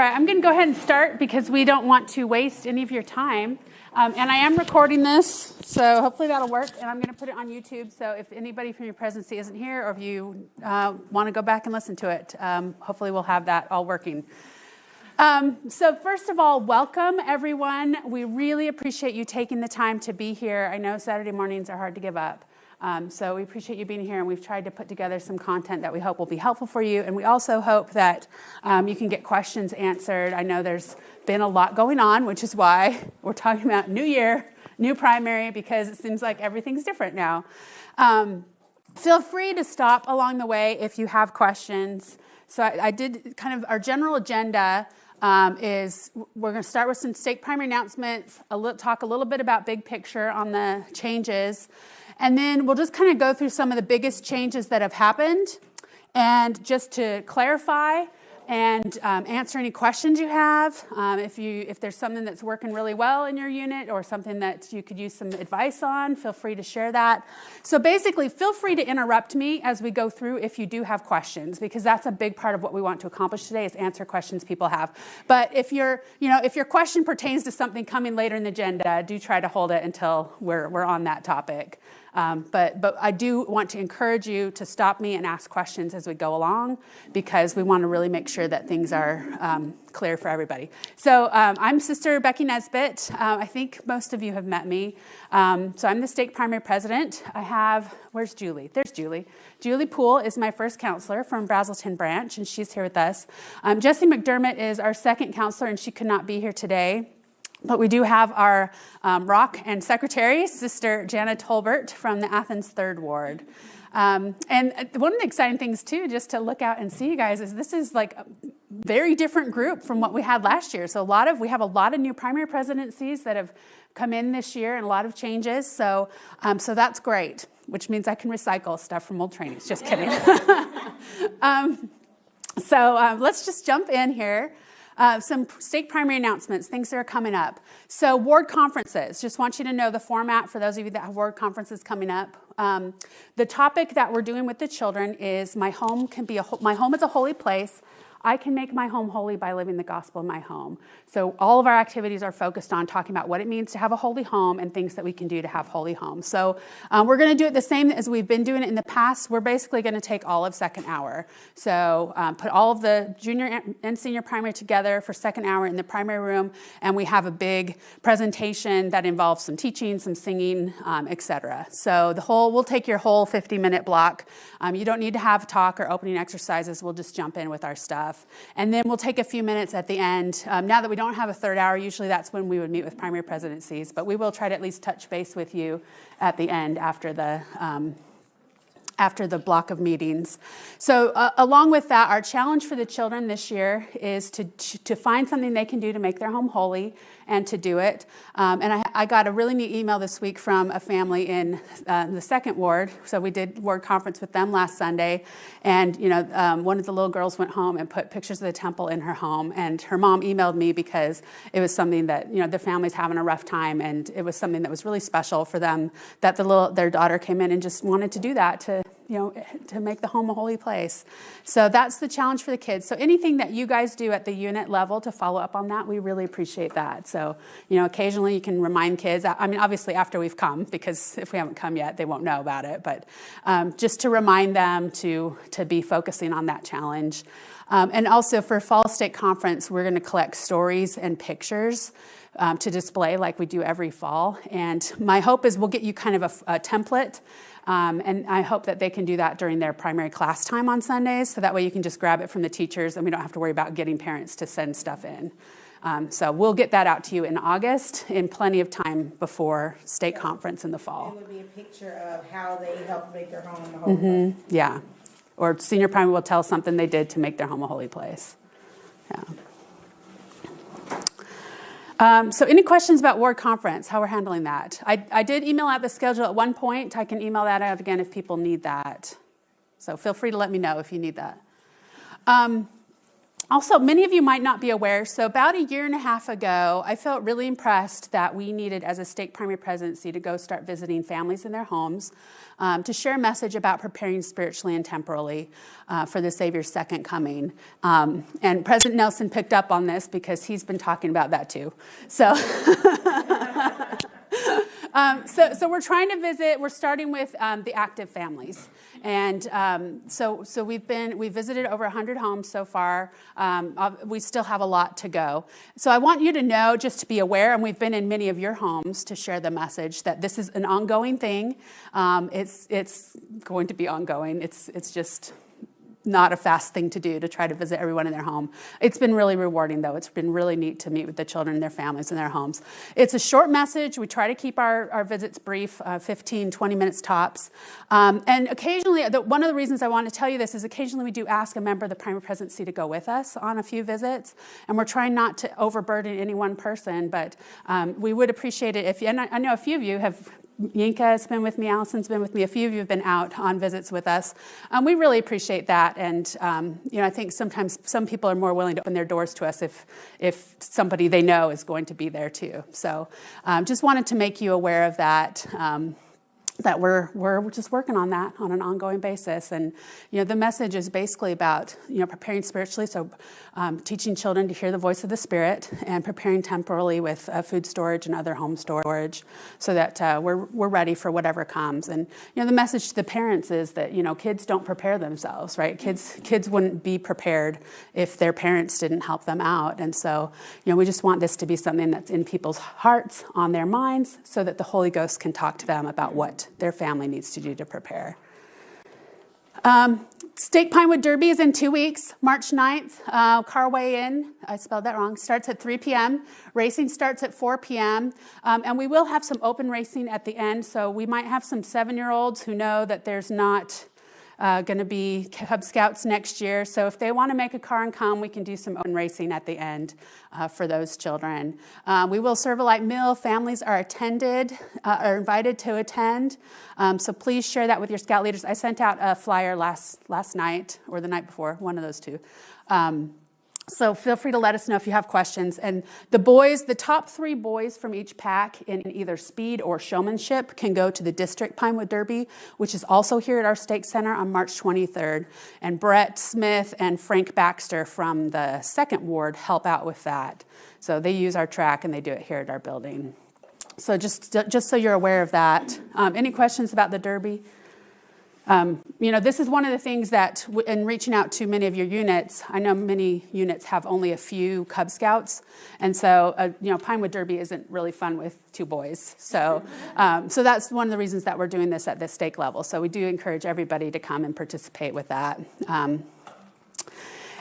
right, I'm going to go ahead and start because we don't want to waste any of your time. And I am recording this, so hopefully that'll work. And I'm going to put it on YouTube, so if anybody from your presidency isn't here or if you want to go back and listen to it, hopefully we'll have that all working. So first of all, welcome everyone. We really appreciate you taking the time to be here. I know Saturday mornings are hard to give up. So we appreciate you being here, and we've tried to put together some content that we hope will be helpful for you. And we also hope that you can get questions answered. I know there's been a lot going on, which is why we're talking about new year, new primary, because it seems like everything's different now. Feel free to stop along the way if you have questions. So I did kind of our general agenda is we're going to start with some state primary announcements, talk a little bit about big picture on the changes, and then we'll just kind of go through some of the biggest changes that have happened, and just to clarify and answer any questions you have. If there's something that's working really well in your unit or something that you could use some advice on, feel free to share that. So basically, feel free to interrupt me as we go through if you do have questions, because that's a big part of what we want to accomplish today is answer questions people have. But if your question pertains to something coming later in the agenda, do try to hold it until we're on that topic. But I do want to encourage you to stop me and ask questions as we go along, because we want to really make sure that things are clear for everybody. So I'm Sister Becky Nesbitt. I think most of you have met me. So I'm the stake primary president. Where's Julie? There's Julie. Julie Poole is my first counselor from Brazelton branch, and she's here with us. Jessie McDermott is our second counselor, and she could not be here today. But we do have our rock and secretary, Sister Jana Tolbert from the Athens 3rd Ward. And one of the exciting things, too, just to look out and see you guys, is this is like a very different group from what we had last year. So we have a lot of new primary presidencies that have come in this year and a lot of changes. So that's great, which means I can recycle stuff from old trainings. Just kidding. So let's just jump in here. Some state primary announcements, things that are coming up. So ward conferences, just want you to know the format for those of you that have ward conferences coming up. The topic that we're doing with the children is my home is a holy place. I can make my home holy by living the gospel in my home. So all of our activities are focused on talking about what it means to have a holy home and things that we can do to have holy homes. So we're going to do it the same as we've been doing it in the past. We're basically going to take all of second hour. So put all of the junior and senior primary together for second hour in the primary room, and we have a big presentation that involves some teaching, some singing, etc. So we'll take your whole 50-minute block. You don't need to have talk or opening exercises. We'll just jump in with our stuff. And then we'll take a few minutes at the end. Now that we don't have a third hour, usually that's when we would meet with primary presidencies, but we will try to at least touch base with you at the end after the block of meetings. So along with that, our challenge for the children this year is to find something they can do to make their home holy and to do it. And I got a really neat email this week from a family in the 2nd ward. So we did ward conference with them last Sunday. And, one of the little girls went home and put pictures of the temple in her home. And her mom emailed me because it was something that, the family's having a rough time. And it was something that was really special for them, that their daughter came in and just wanted to do that to make the home a holy place. So that's the challenge for the kids. So anything that you guys do at the unit level to follow up on that, we really appreciate that. So, occasionally you can remind kids, obviously after we've come, because if we haven't come yet, they won't know about it, but just to remind them to be focusing on that challenge. And also for Fall State Conference, we're going to collect stories and pictures to display like we do every fall. And my hope is we'll get you kind of a template. And I hope that they can do that during their primary class time on Sundays, so that way you can just grab it from the teachers and we don't have to worry about getting parents to send stuff in. So we'll get that out to you in August, in plenty of time before state conference in the fall. It would be a picture of how they helped make their home a holy place. Yeah. Or senior primary will tell something they did to make their home a holy place. Yeah. So any questions about ward conference, how we're handling that? I did email out the schedule at one point. I can email that out again if people need that. So feel free to let me know if you need that. Also, many of you might not be aware, so about a year and a half ago, I felt really impressed that we needed, as a stake primary presidency, to go start visiting families in their homes to share a message about preparing spiritually and temporally for the Savior's second coming. And President Nelson picked up on this because he's been talking about that too. So... So we're trying to visit. We're starting with the active families, and so we've visited over 100 homes so far. We still have a lot to go. So I want you to know, just to be aware, and we've been in many of your homes to share the message that this is an ongoing thing. It's going to be ongoing. It's just not a fast thing to do to try to visit everyone in their home. It's been really rewarding, though. It's been really neat to meet with the children and their families in their homes. It's a short message. We try to keep our visits brief, 15, 20 minutes tops. And occasionally, one of the reasons I want to tell you this is occasionally we do ask a member of the primary presidency to go with us on a few visits. And we're trying not to overburden any one person, but we would appreciate it if you, and I know a few of you have, Yinka has been with me, Allison's been with me, a few of you have been out on visits with us. We really appreciate that, and I think sometimes some people are more willing to open their doors to us if somebody they know is going to be there too. So just wanted to make you aware of that. That we're just working on that on an ongoing basis. And, the message is basically about, preparing spiritually, so teaching children to hear the voice of the Spirit, and preparing temporally with food storage and other home storage so that we're ready for whatever comes. And, the message to the parents is that, kids don't prepare themselves, right? Kids wouldn't be prepared if their parents didn't help them out. And so, we just want this to be something that's in people's hearts, on their minds, so that the Holy Ghost can talk to them about what their family needs to do to prepare. Stake Pinewood Derby is in 2 weeks, March 9th. Car weigh-in, I spelled that wrong, starts at 3 p.m. Racing starts at 4 p.m. And we will have some open racing at the end, so we might have some 7-year-olds who know that there's not going to be Cub Scouts next year. So if they want to make a car and come, we can do some open racing at the end for those children. We will serve a light meal. Families are invited to attend. So please share that with your Scout leaders. I sent out a flyer last night or the night before, one of those two. So feel free to let us know if you have questions. And the top 3 boys from each pack in either speed or showmanship can go to the District Pinewood Derby, which is also here at our Stake Center on March 23rd. And Brett Smith and Frank Baxter from the 2nd Ward help out with that. So they use our track and they do it here at our building. So just so you're aware of that. Any questions about the Derby? This is one of the things that in reaching out to many of your units, I know many units have only a few Cub Scouts. And so, Pinewood Derby isn't really fun with 2 boys. So that's one of the reasons that we're doing this at the stake level. So we do encourage everybody to come and participate with that.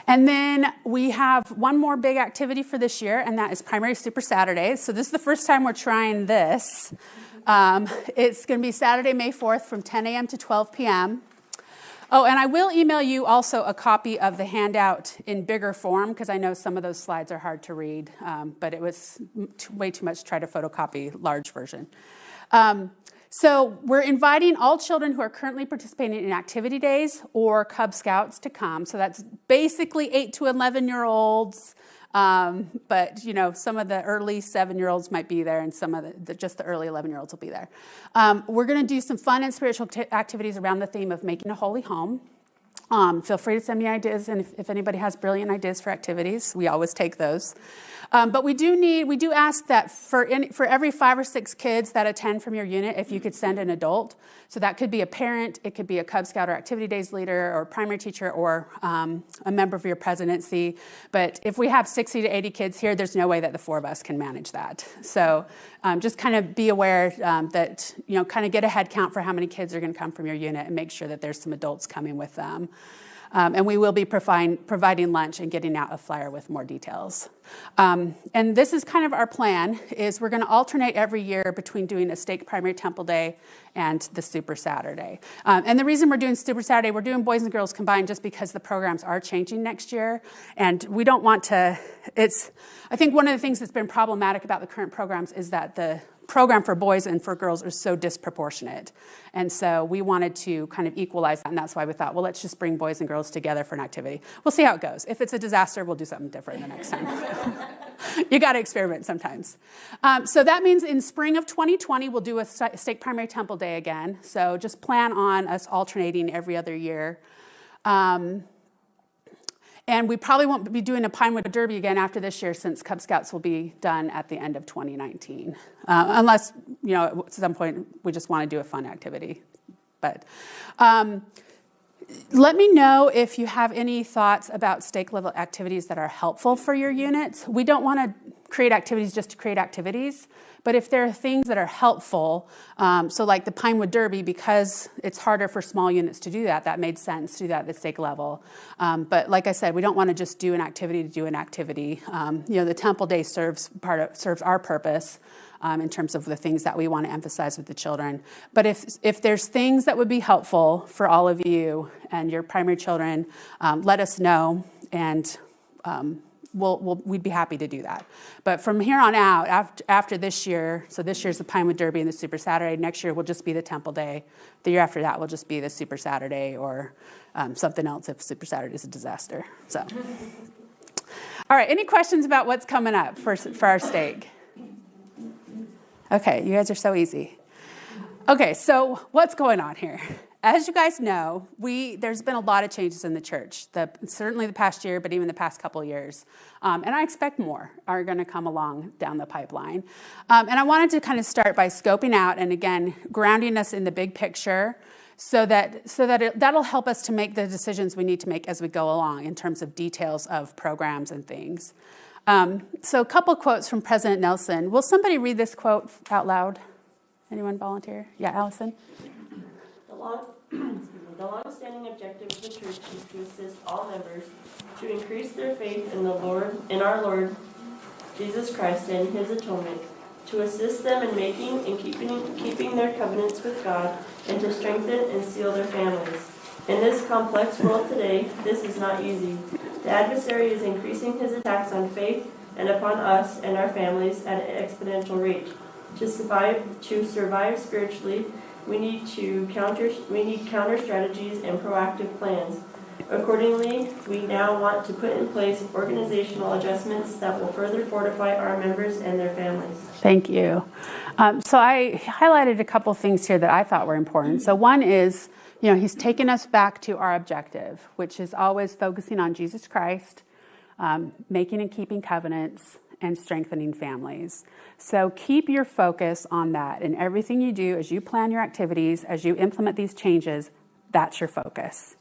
And then we have one more big activity for this year, and that is Primary Super Saturdays. So this is the first time we're trying this. It's going to be Saturday, May 4th from 10 a.m. to 12 p.m. Oh, and I will email you also a copy of the handout in bigger form because I know some of those slides are hard to read, but it was way too much to try to photocopy large version. So we're inviting all children who are currently participating in activity days or Cub Scouts to come. So that's basically 8 to 11-year-olds. But, some of the early 7-year-olds might be there and some of just the early 11-year-olds will be there. We're going to do some fun and spiritual activities around the theme of making a holy home. Feel free to send me ideas, and if anybody has brilliant ideas for activities, we always take those. But we do ask that for every 5 or 6 kids that attend from your unit, if you could send an adult. So that could be a parent, it could be a Cub Scout or activity days leader or primary teacher or a member of your presidency. But if we have 60 to 80 kids here, there's no way that the 4 of us can manage that. So just kind of be aware that, kind of get a head count for how many kids are going to come from your unit and make sure that there's some adults coming with them. And we will be providing lunch and getting out a flyer with more details. And this is kind of our plan, is we're going to alternate every year between doing a Stake Primary Temple Day and the Super Saturday. And the reason we're doing Super Saturday, we're doing boys and girls combined just because the programs are changing next year. And we don't want to, I think one of the things that's been problematic about the current programs is that the program for boys and for girls is so disproportionate. And so we wanted to kind of equalize that, and that's why we thought, well, let's just bring boys and girls together for an activity. We'll see how it goes. If it's a disaster, we'll do something different the next time. You got to experiment sometimes. So that means in spring of 2020, we'll do a Stake Primary Temple Day again. So just plan on us alternating every other year. And we probably won't be doing a Pinewood Derby again after this year, since Cub Scouts will be done at the end of 2019. Unless, at some point we just want to do a fun activity. But let me know if you have any thoughts about stake level activities that are helpful for your units. We don't want to create activities just to create activities, but if there are things that are helpful, so like the Pinewood Derby, because it's harder for small units to do that, that made sense to do that at the stake level. But like I said, we don't want to just do an activity to do an activity. The Temple Day serves our purpose in terms of the things that we want to emphasize with the children. But if there's things that would be helpful for all of you and your primary children, let us know, and we'd be happy to do that. But from here on out, after this year, so this year's the Pinewood Derby and the Super Saturday, next year will just be the Temple Day. The year after that will just be the Super Saturday, or something else if Super Saturday is a disaster. So, all right, any questions about what's coming up for our stake? Okay, you guys are so easy. Okay, so what's going on here? As you guys know, there's been a lot of changes in the church, certainly the past year, but even the past couple of years. And I expect more are going to come along down the pipeline. And I wanted to kind of start by scoping out and, again, grounding us in the big picture so that'll help us to make the decisions we need to make as we go along in terms of details of programs and things. So a couple quotes from President Nelson. Will somebody read this quote out loud? Anyone volunteer? Yeah, Allison? The long-standing objective of the church is to assist all members to increase their faith in our Lord Jesus Christ and His atonement, to assist them in making and keeping their covenants with God, and to strengthen and seal their families. In this complex world today, this is not easy. The adversary is increasing his attacks on faith and upon us and our families at an exponential rate. To survive spiritually, we need counter strategies and proactive plans. Accordingly, we now want to put in place organizational adjustments that will further fortify our members and their families. Thank you. So I highlighted a couple things here that I thought were important. So one is, he's taken us back to our objective, which is always focusing on Jesus Christ, making and keeping covenants, and strengthening families. So keep your focus on that. And everything you do as you plan your activities, as you implement these changes, that's your focus.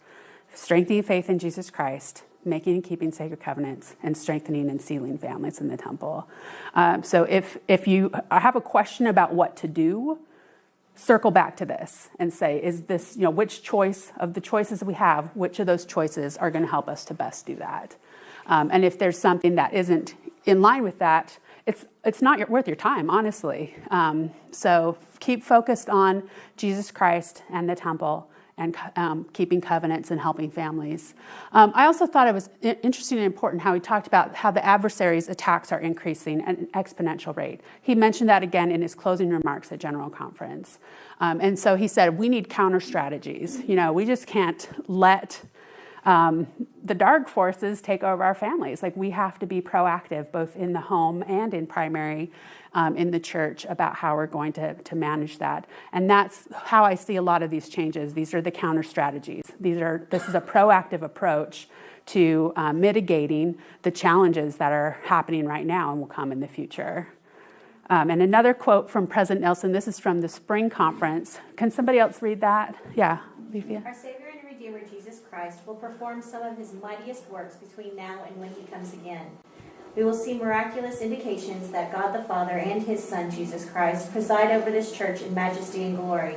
Strengthening faith in Jesus Christ, making and keeping sacred covenants, and strengthening and sealing families in the temple. So if you have a question about what to do, circle back to this and say, is this, which choice of the choices we have, which of those choices are going to help us to best do that? And if there's something that isn't in line with that, it's not worth your time, honestly. So keep focused on Jesus Christ and the temple, and keeping covenants and helping families. I also thought it was interesting and important how he talked about how the adversary's attacks are increasing at an exponential rate. He mentioned that again in his closing remarks at General Conference. And so he said, we need counter strategies. We just can't let the dark forces take over our families. Like, we have to be proactive, both in the home and in primary, in the church, about how we're going to manage that. And that's how I see a lot of these changes. These are the counter strategies. This is a proactive approach to mitigating the challenges that are happening right now and will come in the future. And another quote from President Nelson. This is from the spring conference. Can somebody else read that? Yeah, Lethea. Our Savior and Redeemer, Jesus Christ, will perform some of his mightiest works between now and when he comes again. We will see miraculous indications that God the Father and his Son, Jesus Christ, preside over this church in majesty and glory.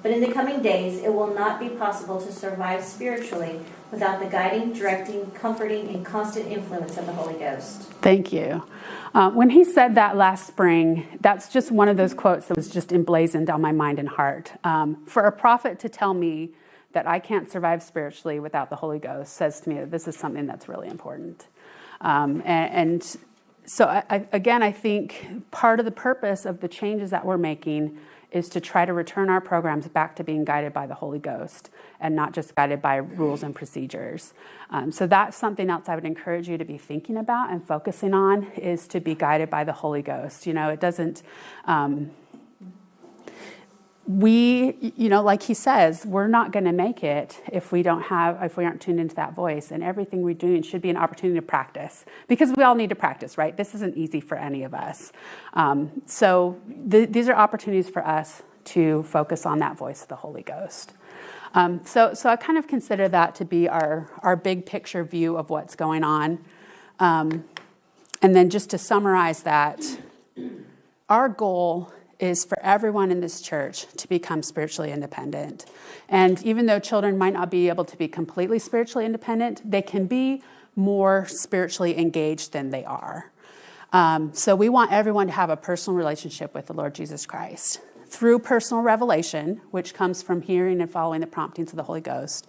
But in the coming days, it will not be possible to survive spiritually without the guiding, directing, comforting, and constant influence of the Holy Ghost. Thank you. When he said that last spring, that's just one of those quotes that was just emblazoned on my mind and heart. For a prophet to tell me that I can't survive spiritually without the Holy Ghost says to me that this is something that's really important. And So again, I think part of the purpose of the changes that we're making is to try to return our programs back to being guided by the Holy Ghost and not just guided by rules and procedures. So that's something else I would encourage you to be thinking about and focusing on, is to be guided by the Holy Ghost. It doesn't... like he says, we're not going to make it if we aren't tuned into that voice. And everything we're doing should be an opportunity to practice, because we all need to practice, right? This isn't easy for any of us. So these are opportunities for us to focus on that voice of the Holy Ghost. So I kind of consider that to be our big picture view of what's going on. And then just to summarize that, our goal is for everyone in this church to become spiritually independent. And even though children might not be able to be completely spiritually independent, they can be more spiritually engaged than they are. So we want everyone to have a personal relationship with the Lord Jesus Christ through personal revelation, which comes from hearing and following the promptings of the Holy Ghost,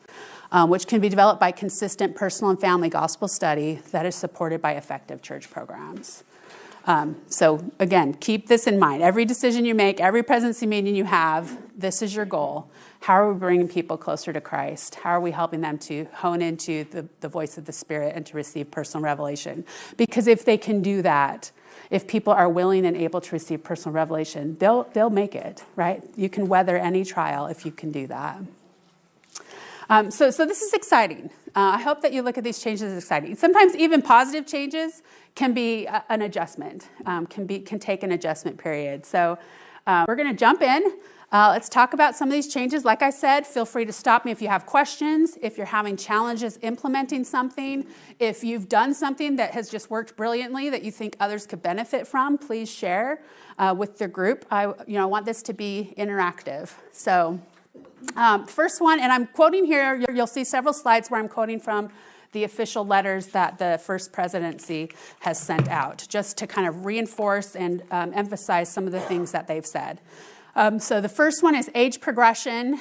which can be developed by consistent personal and family gospel study that is supported by effective church programs. So again, keep this in mind. Every decision you make, every presidency meeting you have, this is your goal. How are we bringing people closer to Christ? How are we helping them to hone into the voice of the Spirit and to receive personal revelation? Because if they can do that, if people are willing and able to receive personal revelation, they'll make it, right? You can weather any trial if you can do that. So this is exciting. I hope that you look at these changes as exciting. Sometimes even positive changes can be an adjustment, can take an adjustment period. So we're going to jump in. Let's talk about some of these changes. Like I said, feel free to stop me if you have questions, if you're having challenges implementing something, if you've done something that has just worked brilliantly that you think others could benefit from, please share with the group. I want this to be interactive. So first one, and I'm quoting here, you'll see several slides where I'm quoting from the official letters that the First Presidency has sent out, just to kind of reinforce and emphasize some of the things that they've said. So the first one is age progression,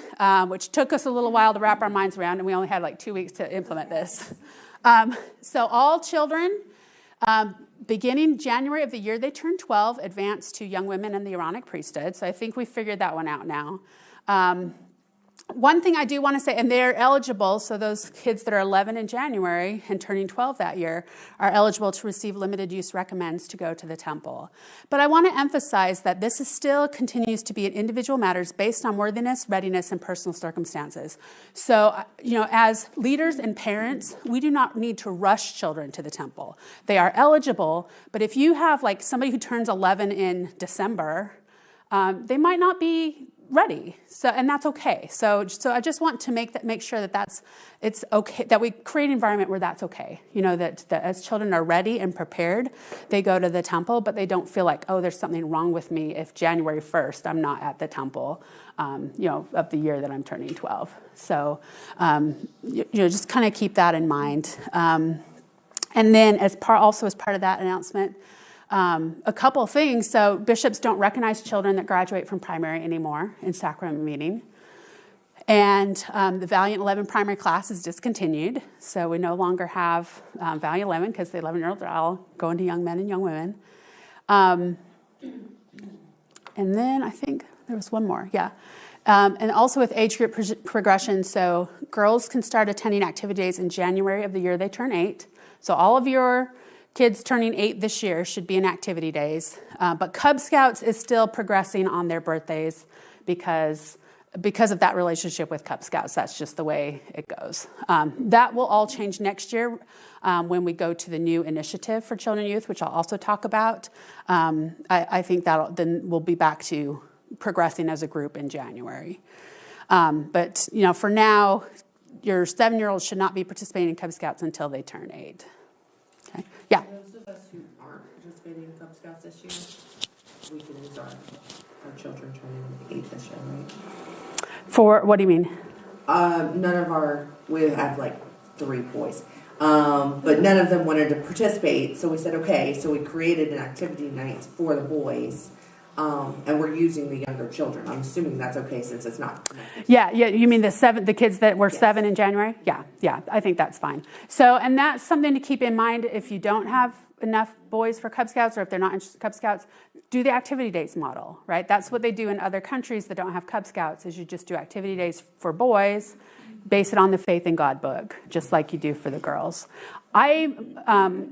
which took us a little while to wrap our minds around, and we only had like 2 weeks to implement this. So all children, beginning January of the year they turn 12, advance to young women in the Aaronic priesthood. So I think we figured that one out now. One thing I do want to say, and they're eligible, so those kids that are 11 in January and turning 12 that year are eligible to receive limited use recommends to go to the temple. But I want to emphasize that this is still continues to be an individual matters based on worthiness, readiness, and personal circumstances. So, as leaders and parents, we do not need to rush children to the temple. They are eligible, but if you have like somebody who turns 11 in December, they might not be ready. And that's okay. So I just want to make sure that it's okay, that we create an environment where that's okay. That as children are ready and prepared, they go to the temple, but they don't feel like, oh, there's something wrong with me if January 1st I'm not at the temple, of the year that I'm turning 12. So, just kind of keep that in mind. And then as part of that announcement, a couple things. So bishops don't recognize children that graduate from primary anymore in sacrament meeting. And the Valiant 11 primary class is discontinued. So we no longer have Valiant 11 because the 11-year-olds are all going to young men and young women. And then I think there was one more. Yeah. And also with age group progression. So girls can start attending activities in January of the year they turn 8. So all of your kids turning 8 this year should be in activity days. But Cub Scouts is still progressing on their birthdays because of that relationship with Cub Scouts. That's just the way it goes. That will all change next year when we go to the new initiative for children and youth, which I'll also talk about. I think then we'll be back to progressing as a group in January. But for now, your 7-year-olds should not be participating in Cub Scouts until they turn 8. Okay. Yeah. Those of us who aren't participating in Cub Scouts this year, we can use our children turning 8 this year, right? For what do you mean? We have like 3 boys, but none of them wanted to participate. So we said, okay, so we created an activity night for the boys and we're using the younger children. I'm assuming that's okay since it's not connected. Yeah, you mean the kids that were Yes. 7 in January? Yeah, I think that's fine. So, and that's something to keep in mind if you don't have enough boys for Cub Scouts, or if they're not interested in Cub Scouts, do the activity days model, right? That's what they do in other countries that don't have Cub Scouts, is you just do activity days for boys, base it on the Faith in God book, just like you do for the girls. I'm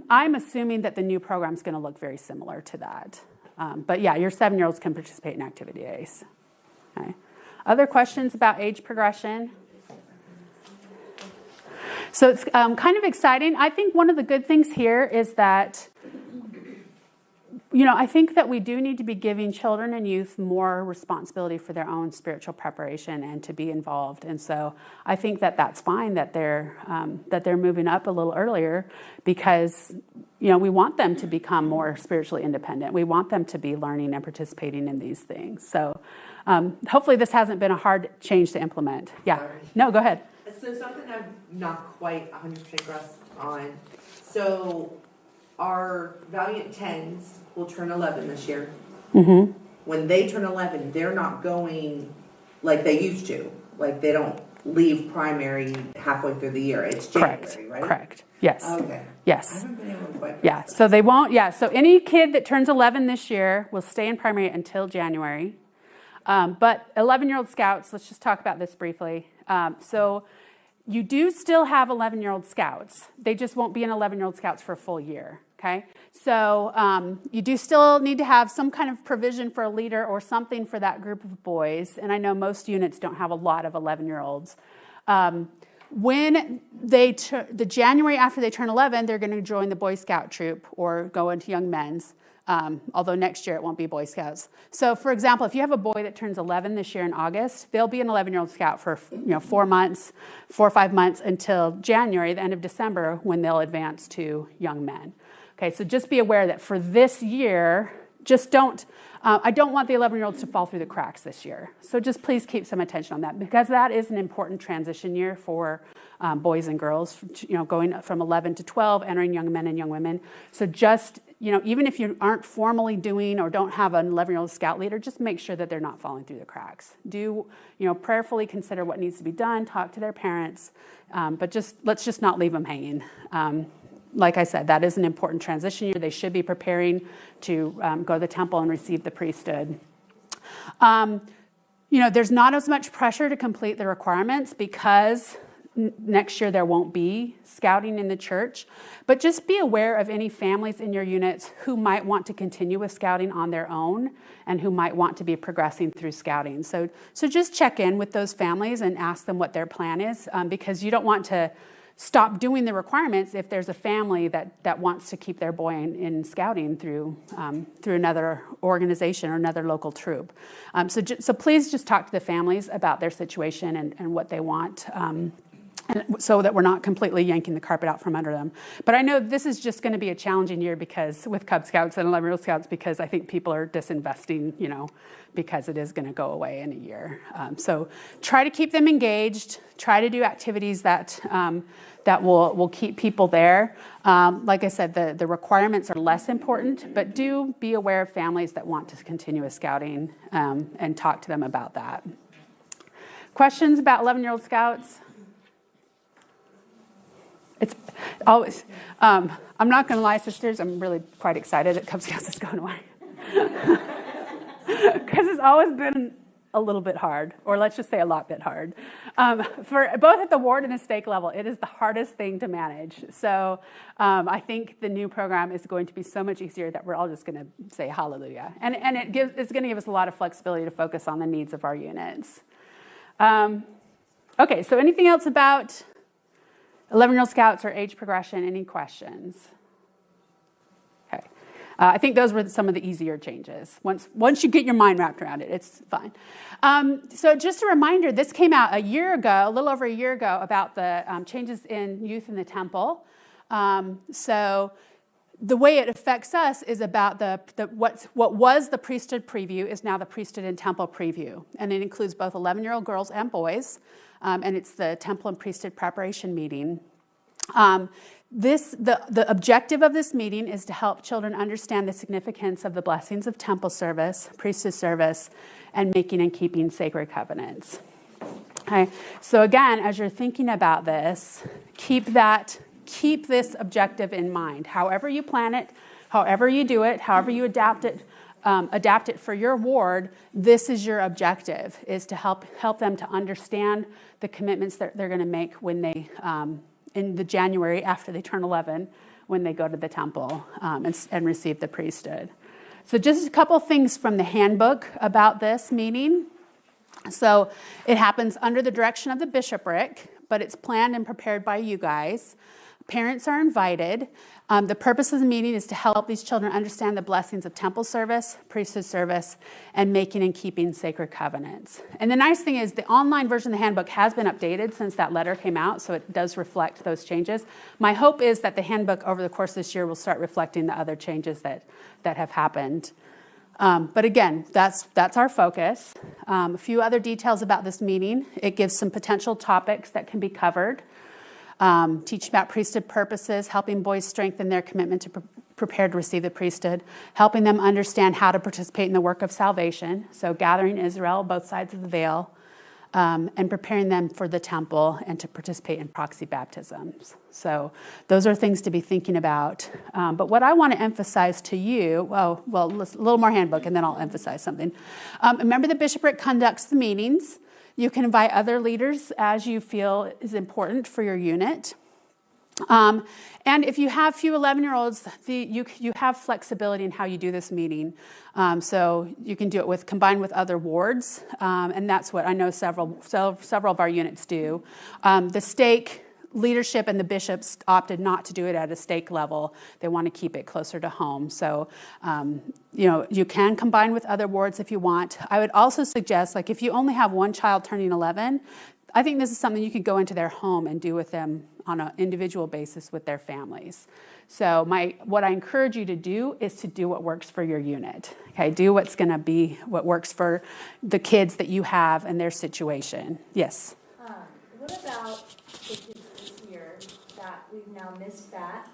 assuming that the new program is going to look very similar to that. But yeah, your 7-year-olds can participate in activity days. Okay. Other questions about age progression? So it's kind of exciting. I think one of the good things here is that, I think that we do need to be giving children and youth more responsibility for their own spiritual preparation and to be involved. And so I think that that's fine that they're moving up a little earlier, because we want them to become more spiritually independent. We want them to be learning and participating in these things. So hopefully this hasn't been a hard change to implement. Yeah. Sorry. No, go ahead. So something I'm not quite 100% grasped on. So our Valiant 10s will turn 11 this year. Mm-hmm. When they turn 11, they're not going like they used to. Like they don't leave primary halfway through the year. It's January, right? Correct. Yes. Okay. Yes. I haven't been able to quite Yeah, grasp so they won't, so any kid that turns 11 this year will stay in primary until January. But 11-year-old scouts, let's just talk about this briefly. So you do still have 11-year-old scouts. They just won't be in 11-year-old scouts for a full year, okay? So you do still need to have some kind of provision for a leader or something for that group of boys. And I know most units don't have a lot of 11-year-olds. When the January after they turn 11, they're going to join the Boy Scout troop or go into Young Men's, although next year it won't be Boy Scouts. So, for example, if you have a boy that turns 11 this year in August, they'll be an 11-year-old scout for 4 or 5 months until January, the end of December, when they'll advance to Young Men. Okay, so just be aware that for this year, just don't. I don't want the 11-year-olds to fall through the cracks this year. So just please keep some attention on that, because that is an important transition year for boys and girls, going from 11 to 12, entering young men and young women. So just, even if you aren't formally doing or don't have an 11-year-old scout leader, just make sure that they're not falling through the cracks. Do, prayerfully consider what needs to be done, talk to their parents, but let's just not leave them hanging. Like I said, that is an important transition year. They should be preparing to go to the temple and receive the priesthood. There's not as much pressure to complete the requirements because next year there won't be scouting in the church. But just be aware of any families in your units who might want to continue with scouting on their own and who might want to be progressing through scouting. So just check in with those families and ask them what their plan is, because you don't want to stop doing the requirements if there's a family that wants to keep their boy in scouting through another organization or another local troop. So please just talk to the families about their situation and what they want, and so that we're not completely yanking the carpet out from under them. But I know this is just going to be a challenging year because with Cub Scouts and 11-year-old Scouts, because I think people are disinvesting, because it is going to go away in a year. So try to keep them engaged. Try to do activities that will keep people there. Like I said, the requirements are less important, but do be aware of families that want to continue with scouting, and talk to them about that. Questions about 11-year-old Scouts? It's always, I'm not going to lie, sisters, I'm really quite excited that Cub Scouts is going away. Because it's always been a little bit hard, or let's just say a lot bit hard. For both at the ward and the stake level, it is the hardest thing to manage. So I think the new program is going to be so much easier that we're all just going to say hallelujah. And it's going to give us a lot of flexibility to focus on the needs of our units. Okay, so anything else about 11-year-old Scouts or age progression? Any questions? Okay. I think those were some of the easier changes. Once you get your mind wrapped around it, it's fine. So just a reminder, this came out a little over a year ago, about the changes in youth in the temple. So the way it affects us is about what was the priesthood preview is now the priesthood and temple preview. And it includes both 11-year-old girls and boys. And it's the temple and priesthood preparation meeting. The objective of this meeting is to help children understand the significance of the blessings of temple service, priesthood service, and making and keeping sacred covenants. Okay, so again, as you're thinking about this, keep this objective in mind. However you plan it, however you do it, however you adapt it for your ward, this is your objective, is to help them to understand the commitments that they're going to make when they in the January after they turn 11, when they go to the temple and receive the priesthood. So just a couple things from the handbook about this meeting. So it happens under the direction of the bishopric, but it's planned and prepared by you guys. Parents are invited. The purpose of the meeting is to help these children understand the blessings of temple service, priesthood service, and making and keeping sacred covenants. And the nice thing is the online version of the handbook has been updated since that letter came out, so it does reflect those changes. My hope is that the handbook over the course of this year will start reflecting the other changes that have happened. But again, that's our focus. A few other details about this meeting. It gives some potential topics that can be covered. Teach about priesthood purposes, helping boys strengthen their commitment to prepare to receive the priesthood, helping them understand how to participate in the work of salvation, so gathering Israel, both sides of the veil, and preparing them for the temple and to participate in proxy baptisms. So those are things to be thinking about. But what I want to emphasize to you, a little more handbook, and then I'll emphasize something. Remember, the bishopric conducts the meetings. You can invite other leaders as you feel is important for your unit. And if you have few 11-year-olds, you have flexibility in how you do this meeting. So you can do it combined with other wards, and that's what I know several of our units do. The stake leadership and the bishops opted not to do it at a stake level. They want to keep it closer to home. So, you can combine with other wards if you want. I would also suggest, if you only have one child turning 11, I think this is something you could go into their home and do with them on an individual basis with their families. So what I encourage you to do is to do what works for your unit. Okay, do what's going to be what works for the kids that you have and their situation. Yes? What about the kids this year that we've now missed that?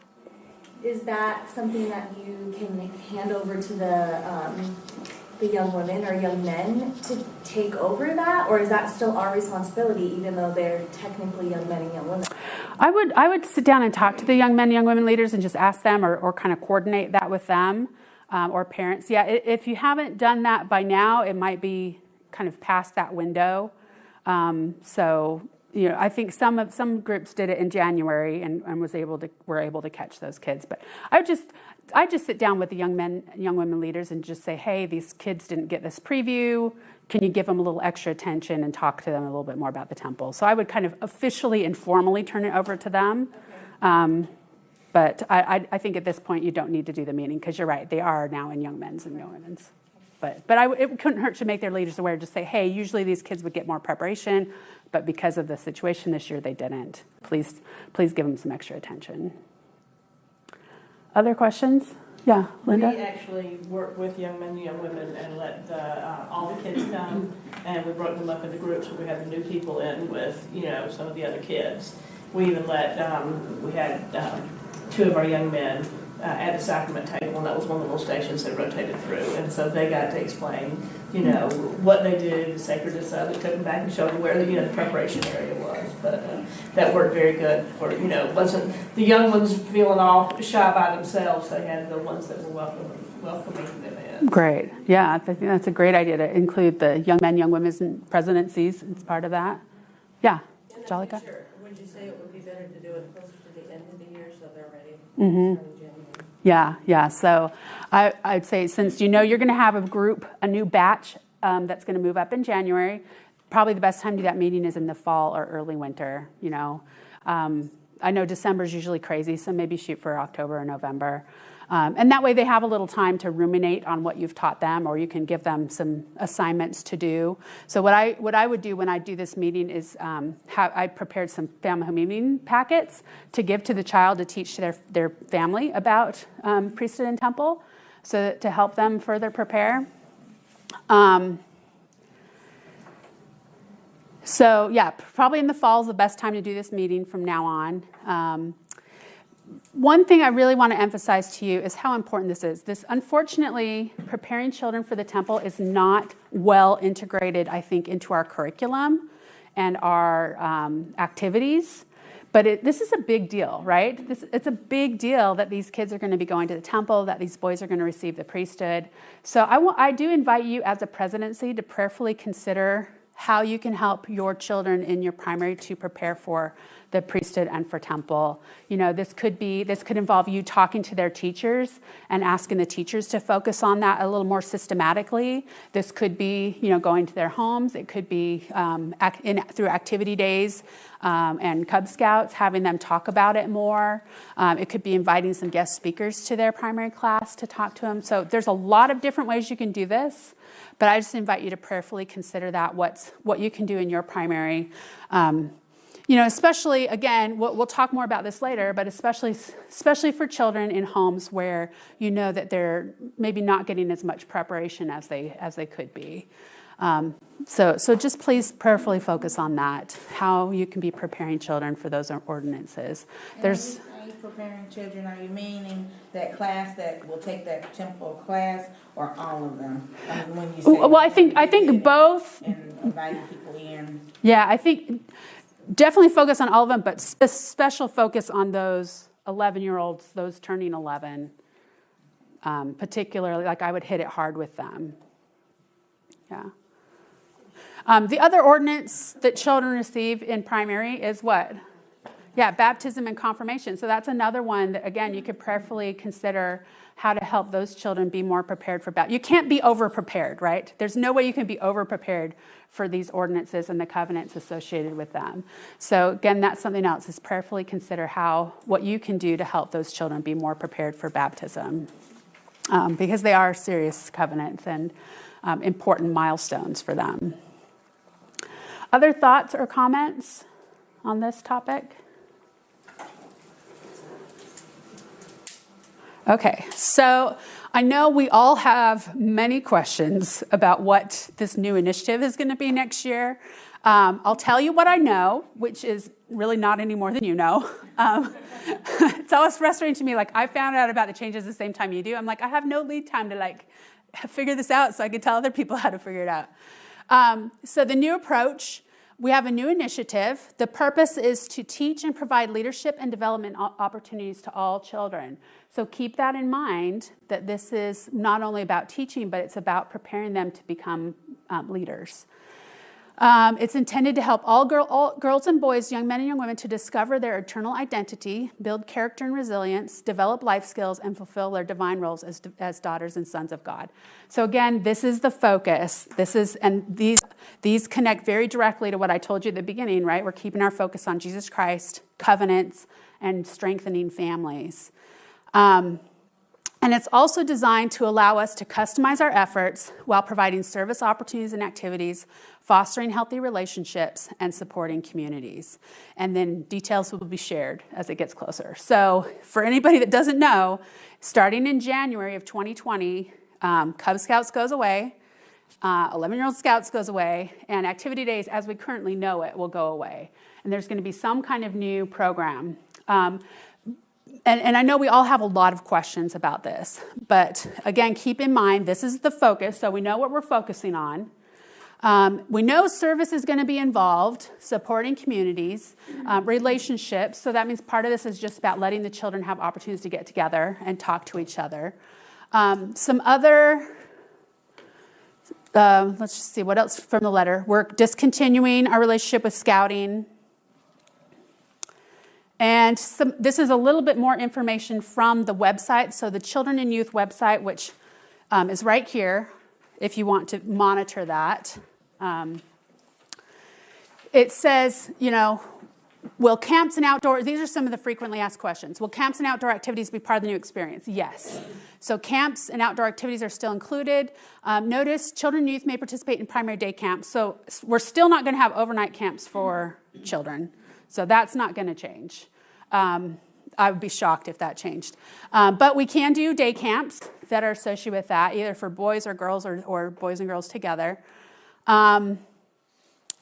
Is that something that you can hand over to the young women or young men to take over that, or is that still our responsibility, even though they're technically young men and young women? I would sit down and talk to the young men, young women leaders, and just ask them, or kind of coordinate that with them, or parents. Yeah, if you haven't done that by now, it might be kind of past that window. I think some groups did it in January and were able to catch those kids. But I just sit down with the young men, young women leaders and just say, hey, these kids didn't get this preview. Can you give them a little extra attention and talk to them a little bit more about the temple? So I would kind of officially and formally turn it over to them. Okay. But I think at this point you don't need to do the meeting, because you're right, they are now in young men's and young women's. But it couldn't hurt to make their leaders aware, just say, hey, usually these kids would get more preparation, but because of the situation this year, they didn't. Please give them some extra attention. Other questions? Yeah, Linda? We actually worked with young men and young women and let all the kids come, and we broke them up into groups where we had the new people in with, some of the other kids. We even we had two of our young men at the sacrament table, and that was one of the little stations they rotated through, and so they got to explain, what they do, the sacredness of it, took them back and showed them where the preparation area was. But that worked very good for, wasn't the young ones feeling all shy by themselves. They had the ones that were welcoming them in. Great. Yeah, I think that's a great idea to include the young men, young women's presidencies as part of that. Yeah, Jalika? Sure. Would you say it would be better to do it closer to the end of the year so they're ready? Mm-hmm. Yeah. So I'd say, since you're going to have a new batch that's going to move up in January, probably the best time to do that meeting is in the fall or early winter. I know December's usually crazy, so maybe shoot for October or November. And that way they have a little time to ruminate on what you've taught them, or you can give them some assignments to do. So what I would do when I do this meeting is I prepared some family meeting packets to give to the child to teach to their family about priesthood and temple, so to help them further prepare. So yeah, probably in the fall is the best time to do this meeting from now on. one thing I really want to emphasize to you is how important this is. This, unfortunately, preparing children for the temple is not well integrated, I think, into our curriculum and our activities. But this is a big deal, right? It's a big deal that these kids are going to be going to the temple, that these boys are going to receive the priesthood. So I do invite you as a presidency to prayerfully consider how you can help your children in your primary to prepare for the priesthood and for temple. You know, this could involve you talking to their teachers and asking the teachers to focus on that a little more systematically. This could be, you know, going to their homes. It could be through activity days and Cub Scouts, having them talk about it more. It could be inviting some guest speakers to their primary class to talk to them. So there's a lot of different ways you can do this. But I just invite you to prayerfully consider that, what you can do in your primary. You know, especially, again, we'll talk more about this later, but especially for children in homes where you know that they're maybe not getting as much preparation as they could be. So just please prayerfully focus on that, how you can be preparing children for those ordinances. There's preparing children, are you meaning that class that will take that temple class, or all of them? I mean, when you say well, I think both. And inviting people in. Yeah, I think definitely focus on all of them, but special focus on those 11-year-olds, those turning 11, particularly. Like I would hit it hard with them. Yeah. The other ordinance that children receive in primary is what? Yeah, baptism and confirmation. So that's another one that, again, you could prayerfully consider how to help those children be more prepared for baptism. You can't be over-prepared, right? There's no way you can be over-prepared for these ordinances and the covenants associated with them. So again, that's something else, is prayerfully consider what you can do to help those children be more prepared for baptism. Because they are serious covenants and important milestones for them. Other thoughts or comments on this topic? Okay, so I know we all have many questions about what this new initiative is going to be next year. I'll tell you what I know, which is really not any more than you know. It's always frustrating to me. Like, I found out about the changes the same time you do. I'm like, I have no lead time to figure this out so I can tell other people how to figure it out. So the new approach, we have a new initiative. The purpose is to teach and provide leadership and development opportunities to all children. So keep that in mind, that this is not only about teaching, but it's about preparing them to become leaders. It's intended to help all girls and boys, young men and young women, to discover their eternal identity, build character and resilience, develop life skills, and fulfill their divine roles as daughters and sons of God. So again, this is the focus. These connect very directly to what I told you at the beginning, right? We're keeping our focus on Jesus Christ, covenants, and strengthening families. And it's also designed to allow us to customize our efforts while providing service opportunities and activities, fostering healthy relationships, and supporting communities. And then details will be shared as it gets closer. So for anybody that doesn't know, starting in January of 2020, Cub Scouts goes away, 11-year-old Scouts goes away, and activity days as we currently know it will go away. And there's going to be some kind of new program. And I know we all have a lot of questions about this, but again, keep in mind, this is the focus, so we know what we're focusing on. We know service is going to be involved, supporting communities, relationships, so that means part of this is just about letting the children have opportunities to get together and talk to each other. Some other, let's just see, what else from the letter? We're discontinuing our relationship with scouting. And this is a little bit more information from the website. So the Children and Youth website, which is right here, if you want to monitor that. It says, will camps and outdoor, these are some of the frequently asked questions. Will camps and outdoor activities be part of the new experience? Yes. So camps and outdoor activities are still included. Notice children and youth may participate in primary day camps. So we're still not going to have overnight camps for children. So that's not going to change. I would be shocked if that changed. But we can do day camps that are associated with that, either for boys or girls or boys and girls together. And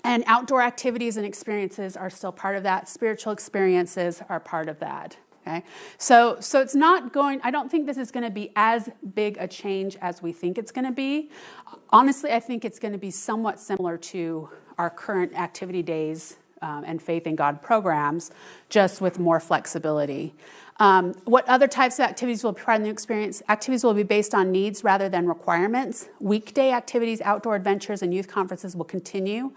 outdoor activities and experiences are still part of that. Spiritual experiences are part of that. Okay, so it's not going, I don't think this is going to be as big a change as we think it's going to be. Honestly, I think it's going to be somewhat similar to our current activity days and Faith in God programs, just with more flexibility. What other types of activities will be part of the new experience? Activities will be based on needs rather than requirements. Weekday activities, outdoor adventures, and youth conferences will continue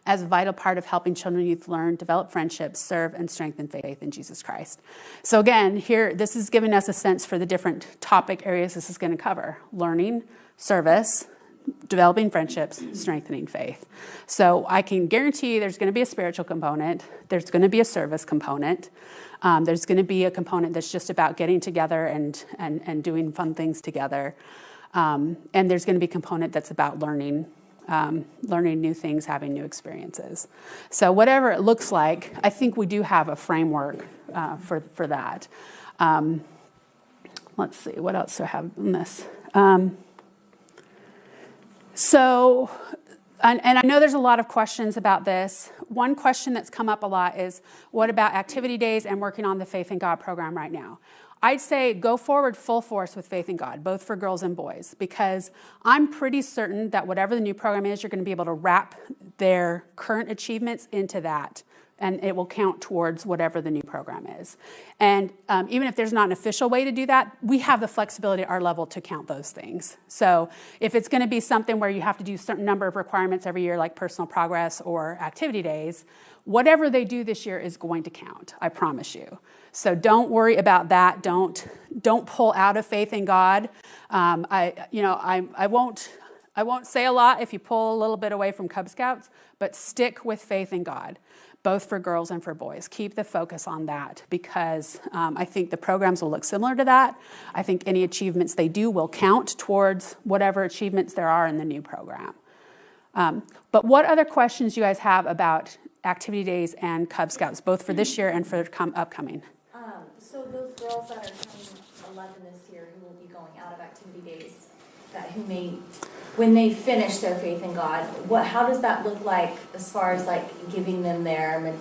as a vital part of helping children and youth learn, develop friendships, serve, and strengthen faith in Jesus Christ. So again, here, this is giving us a sense for the different topic areas this is going to cover: learning, service, developing friendships, strengthening faith. So I can guarantee you there's going to be a spiritual component. There's going to be a service component. There's going to be a component that's just about getting together and doing fun things together. And there's going to be a component that's about learning new things, having new experiences. So whatever it looks like, I think we do have a framework for that. Let's see, what else do I have on this? And I know there's a lot of questions about this. One question that's come up a lot is, what about activity days and working on the Faith in God program right now? I'd say go forward full force with Faith in God, both for girls and boys, because I'm pretty certain that whatever the new program is, you're going to be able to wrap their current achievements into that, and it will count towards whatever the new program is. And even if there's not an official way to do that, we have the flexibility at our level to count those things. So if it's going to be something where you have to do a certain number of requirements every year, like personal progress or activity days, whatever they do this year is going to count, I promise you. So don't worry about that. Don't pull out of Faith in God. I won't say a lot if you pull a little bit away from Cub Scouts, but stick with Faith in God, both for girls and for boys. Keep the focus on that, because I think the programs will look similar to that. I think any achievements they do will count towards whatever achievements there are in the new program. But what other questions do you guys have about activity days and Cub Scouts, both for this year and for upcoming? So those girls that are turning 11 this year who will be going out of activity days, when they finish their Faith in God, how does that look like as far as like giving them their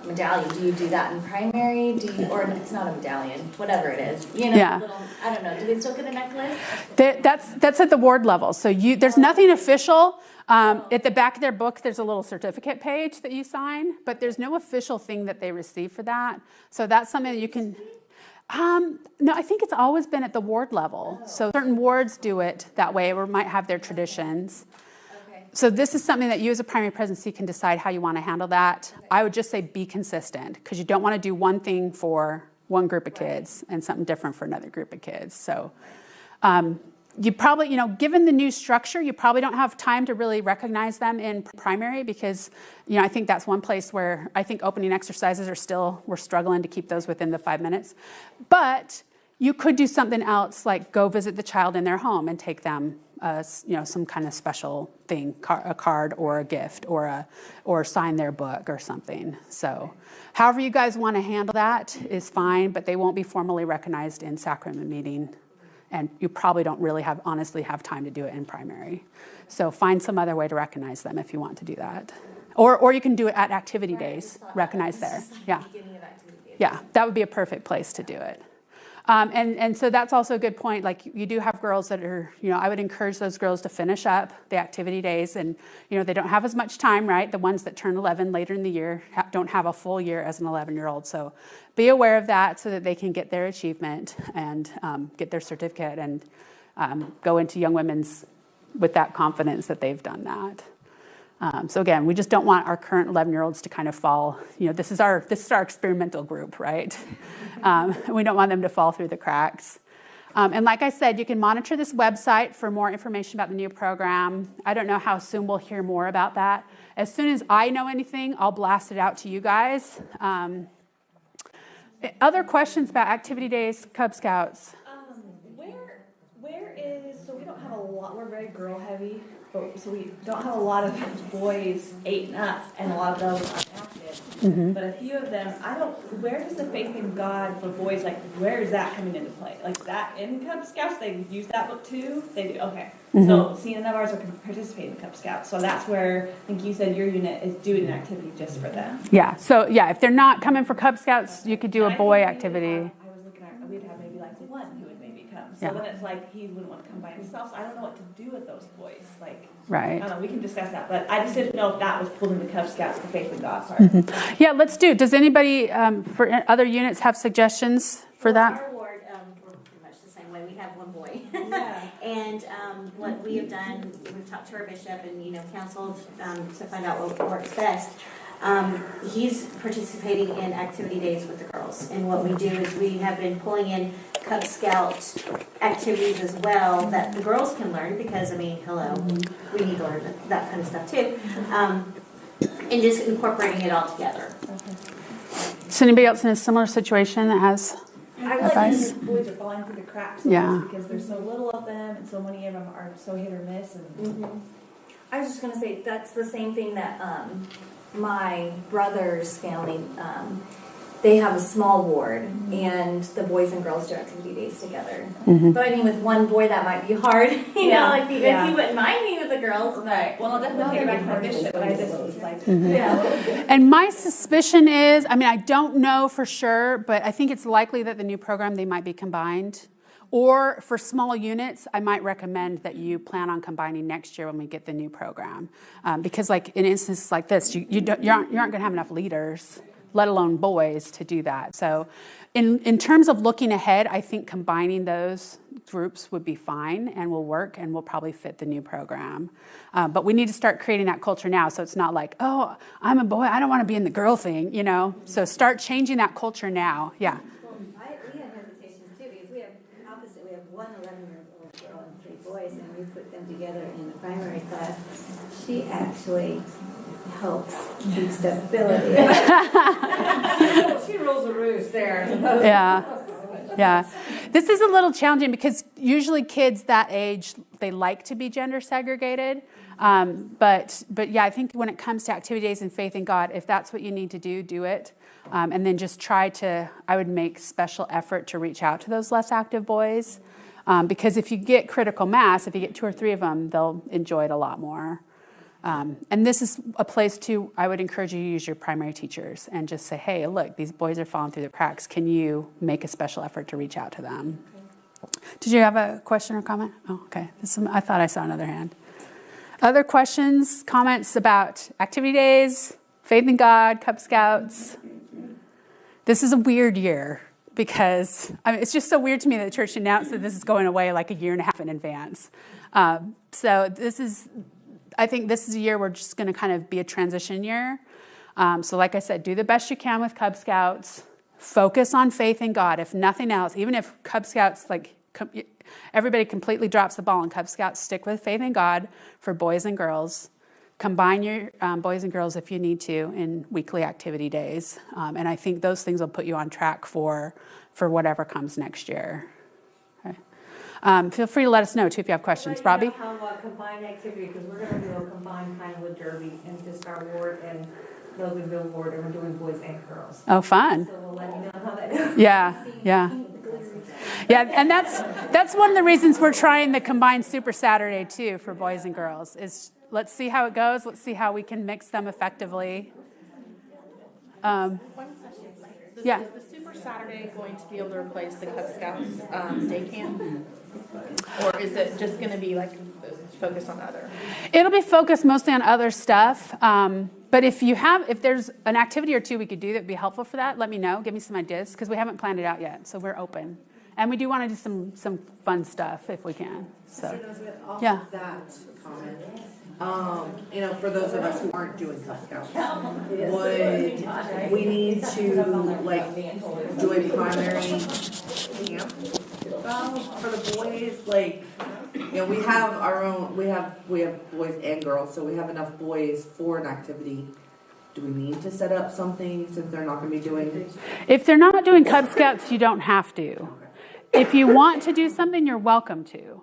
medallion? Do you do that in primary? Or it's not a medallion, whatever it is. Yeah. I don't know. Do they still get a necklace? That's at the ward level. So there's nothing official. At the back of their book, there's a little certificate page that you sign, but there's no official thing that they receive for that. So that's something that you can... No, I think it's always been at the ward level. So certain wards do it that way, or might have their traditions. Okay. So this is something that you as a primary presidency can decide how you want to handle that. Okay. I would just say be consistent, because you don't want to do one thing for one group of kids and something different for another group of kids. So you probably, given the new structure, you probably don't have time to really recognize them in primary, because, I think that's one place where I think opening exercises we're struggling to keep those within the 5 minutes. But you could do something else, like go visit the child in their home and take them, some kind of special thing, a card or a gift or sign their book or something. So however you guys want to handle that is fine, but they won't be formally recognized in sacrament meeting. And you probably don't really honestly have time to do it in primary. So find some other way to recognize them if you want to do that. Or you can do it at activity days, recognize there. Yeah. Yeah, that would be a perfect place to do it. And so that's also a good point. Like, you do have girls that are, I would encourage those girls to finish up the activity days. And, they don't have as much time, right? The ones that turn 11 later in the year don't have a full year as an 11-year-old. So be aware of that so that they can get their achievement and get their certificate and go into Young Women's with that confidence that they've done that. So again, we just don't want our current 11-year-olds to kind of fall. This is our experimental group, right? We don't want them to fall through the cracks. And like I said, you can monitor this website for more information about the new program. I don't know how soon we'll hear more about that. As soon as I know anything, I'll blast it out to you guys. Other questions about activity days, Cub Scouts? Where is, so we don't have a lot, we're very girl heavy, so we don't have a lot of boys 8 and up, and a lot of those aren't active. Mm-hmm. But a few of them, where does the Faith in God for boys, where is that coming into play? Like that in Cub Scouts, they use that book too? They do, okay. Mm-hmm. So none of ours are participating in Cub Scouts, so that's where, I think you said your unit is doing an activity just for them. Yeah, so if they're not coming for Cub Scouts, you could do a boy activity. I was Yeah. then it's like he wouldn't want to come by himself. So I don't know what to do with those boys. Like, I Right. don't know. We can discuss that, but I just didn't know if that was pulled into Cub Scouts for Faith in God part. Yeah, let's do. Does anybody for other units have suggestions for that? Our ward, we're pretty much the same way. We have one boy. Yeah. And what we have done, we've talked to our bishop and, counseled to find out what works best. He's participating in activity days with the girls. And what we do is we have been pulling in Cub Scout activities as well that the girls can learn because, hello, we need to learn that kind of stuff too. And just incorporating it all together. Is anybody else in a similar situation that has? I feel like Advice? these boys are falling through the cracks Yeah. because there's so little of them and so many of them are so hit or miss. And I was just gonna say that's the same thing that my brother's family they have a small ward and the boys and girls do activity days together. But with one boy that might be hard, you know, like if he wouldn't mind me with the girls. right. Well, I'll definitely take it back to my bishop, but I just was like, And my suspicion is, I don't know for sure, but I think it's likely that the new program, they might be combined. Or for small units, I might recommend that you plan on combining next year when we get the new program. Because like in instances like this, you aren't going to have enough leaders, let alone boys, to do that. So in terms of looking ahead, I think combining those groups would be fine and will work and will probably fit the new program. But we need to start creating that culture now so it's not like, oh, I'm a boy, I don't want to be in the girl thing, So start changing that culture now. Yeah. We have hesitations too because we have opposite. We have one 11-year-old girl and 3 boys, and we put them together in the primary class. She actually helps keep stability. She rules the roost there. Yeah. This is a little challenging because usually kids that age, they like to be gender segregated. But yeah, I think when it comes to activity days and faith in God, if that's what you need to do, do it. And then just I would make special effort to reach out to those less active boys. Because if you get critical mass, if you get 2 or 3 of them, they'll enjoy it a lot more. And this is a place too, I would encourage you to use your primary teachers and just say, hey, look, these boys are falling through the cracks. Can you make a special effort to reach out to them? Did you have a question or comment? Oh, okay. I thought I saw another hand. Other questions, comments about activity days, faith in God, Cub Scouts? This is a weird year because it's just so weird to me that the church announced that this is going away like a year and a half in advance. So I think this is a year we're just going to kind of be a transition year. So like I said, do the best you can with Cub Scouts. Focus on faith in God. If nothing else, even if Cub Scouts, everybody completely drops the ball in Cub Scouts, stick with faith in God for boys and girls. Combine your boys and girls if you need to in weekly activity days. And I think those things will put you on track for whatever comes next year. Feel free to let us know, too, if you have questions. Robbie? How combined activity, because we're going to do a combined kind of with Derby and Fiskar Ward and Loganville Ward, and we're doing boys and girls. Oh, fun. So we'll let you know how that goes. Yeah. Yeah, and that's one of the reasons we're trying the combined Super Saturday, too, for boys and girls, is let's see how it goes. Let's see how we can mix them effectively. Yeah. Is the Super Saturday going to be able to replace the Cub Scouts day camp? Or is it just going to be focused on other? It'll be focused mostly on other stuff. But if there's an activity or 2 we could do that would be helpful for that, let me know. Give me some ideas because we haven't planned it out yet. So we're open. And we do want to do some fun stuff if we can. So, yeah. That comment. For those of us who aren't doing Cub Scouts, would we need to do a primary camp for the boys? We have our own. We have boys and girls, so we have enough boys for an activity. Do we need to set up something since they're not going to be doing? If they're not doing Cub Scouts, you don't have to. If you want to do something, you're welcome to.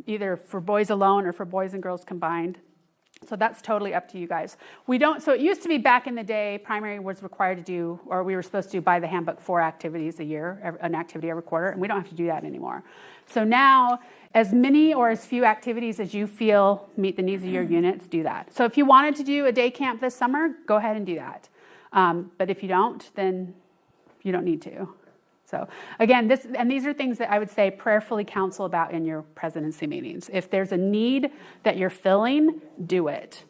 Either for boys alone or for boys and girls combined. So that's totally up to you guys. So it used to be back in the day, primary was required to do, or we were supposed to by the handbook 4 activities a year, an activity every quarter, and we don't have to do that anymore. So now, as many or as few activities as you feel meet the needs of your units, do that. So if you wanted to do a day camp this summer, go ahead and do that. But if you don't, then you don't need to. So again, these are things that I would say prayerfully counsel about in your presidency meetings. If there's a need that you're filling, do it.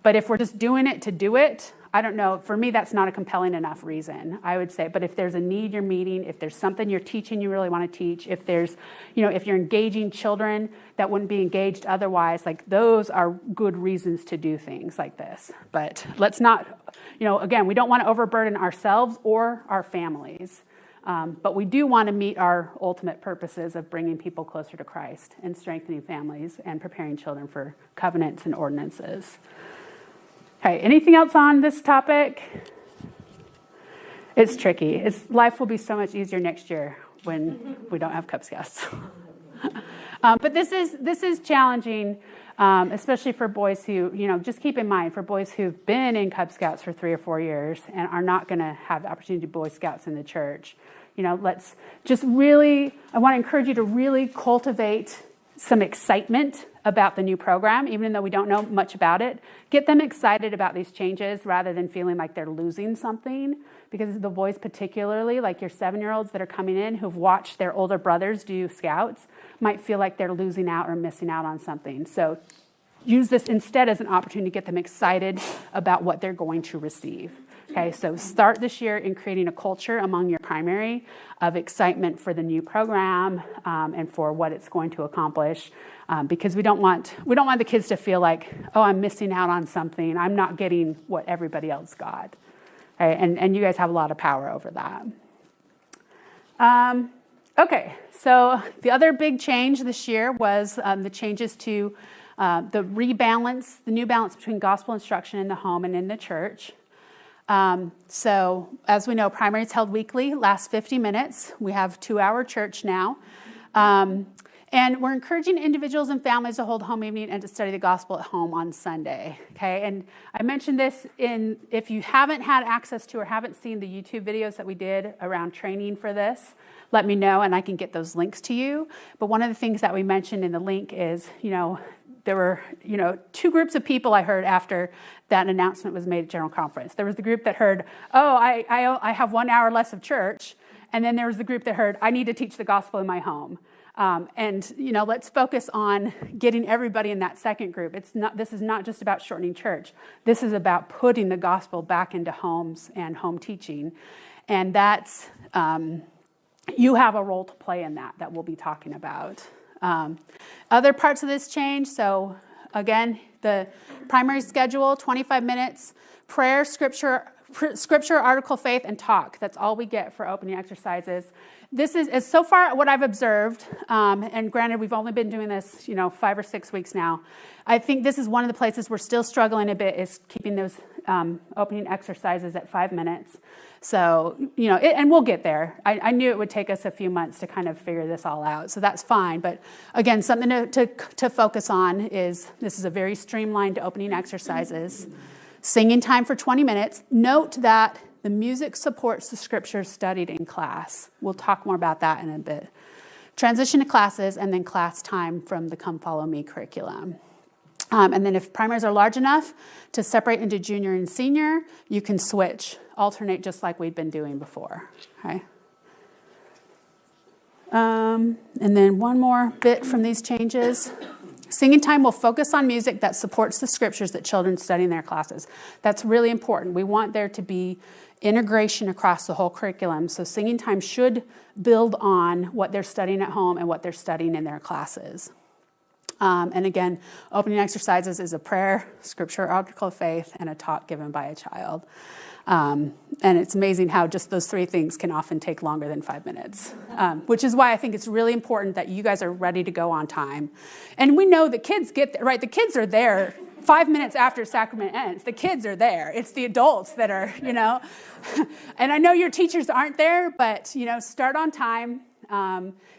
But if we're just doing it to do it, I don't know. For me, that's not a compelling enough reason, I would say. But if there's a need you're meeting, if there's something you're teaching you really want to teach, if there's, if you're engaging children that wouldn't be engaged otherwise, like those are good reasons to do things like this. But let's not, again, we don't want to overburden ourselves or our families. But we do want to meet our ultimate purposes of bringing people closer to Christ and strengthening families and preparing children for covenants and ordinances. Okay, anything else on this topic? It's tricky. Life will be so much easier next year when we don't have Cub Scouts. But this is challenging, especially for boys who, just keep in mind, for boys who've been in Cub Scouts for 3 or 4 years and are not going to have the opportunity to be Boy Scouts in the church. Let's just really, I want to encourage you to really cultivate some excitement about the new program, even though we don't know much about it. Get them excited about these changes rather than feeling like they're losing something. Because the boys particularly, like your 7-year-olds that are coming in who've watched their older brothers do Scouts, might feel like they're losing out or missing out on something. So use this instead as an opportunity to get them excited about what they're going to receive. Okay, so start this year in creating a culture among your primary of excitement for the new program and for what it's going to accomplish, because we don't want the kids to feel like, oh, I'm missing out on something. I'm not getting what everybody else got. Okay, and you guys have a lot of power over that. Okay, so the other big change this year was the changes to the new balance between gospel instruction in the home and in the church. So as we know, primary is held weekly, lasts 50 minutes. We have 2-hour church now. And we're encouraging individuals and families to hold home evening and to study the gospel at home on Sunday. Okay, and I mentioned this if you haven't had access to or haven't seen the YouTube videos that we did around training for this, let me know and I can get those links to you. But one of the things that we mentioned in the link is, there were, 2 groups of people I heard after that announcement was made at General Conference. There was the group that heard, oh, I have 1 hour less of church. And then there was the group that heard, I need to teach the gospel in my home. Let's focus on getting everybody in that second group. This is not just about shortening church. This is about putting the gospel back into homes and home teaching. And that's, you have a role to play in that we'll be talking about. Other parts of this change, so again, the primary schedule, 25 minutes, prayer, scripture, article, faith, and talk. That's all we get for opening exercises. This is so far what I've observed, and granted, we've only been doing this, 5 or 6 weeks now. I think this is one of the places we're still struggling a bit is keeping those opening exercises at 5 minutes. So, and we'll get there. I knew it would take us a few months to kind of figure this all out. So that's fine. But again, something to focus on is this is a very streamlined opening exercises. Singing time for 20 minutes. Note that the music supports the scriptures studied in class. We'll talk more about that in a bit. Transition to classes and then class time from the Come Follow Me curriculum. And then if primaries are large enough to separate into junior and senior, you can alternate just like we'd been doing before. Okay. And then one more bit from these changes. Singing time will focus on music that supports the scriptures that children study in their classes. That's really important. We want there to be integration across the whole curriculum. So singing time should build on what they're studying at home and what they're studying in their classes. And again, opening exercises is a prayer, scripture, article of faith, and a talk given by a child. And it's amazing how just those 3 things can often take longer than 5 minutes, which is why I think it's really important that you guys are ready to go on time. And we know the kids get there, right? The kids are there 5 minutes after sacrament ends. The kids are there. It's the adults that are, And I know your teachers aren't there, but, start on time.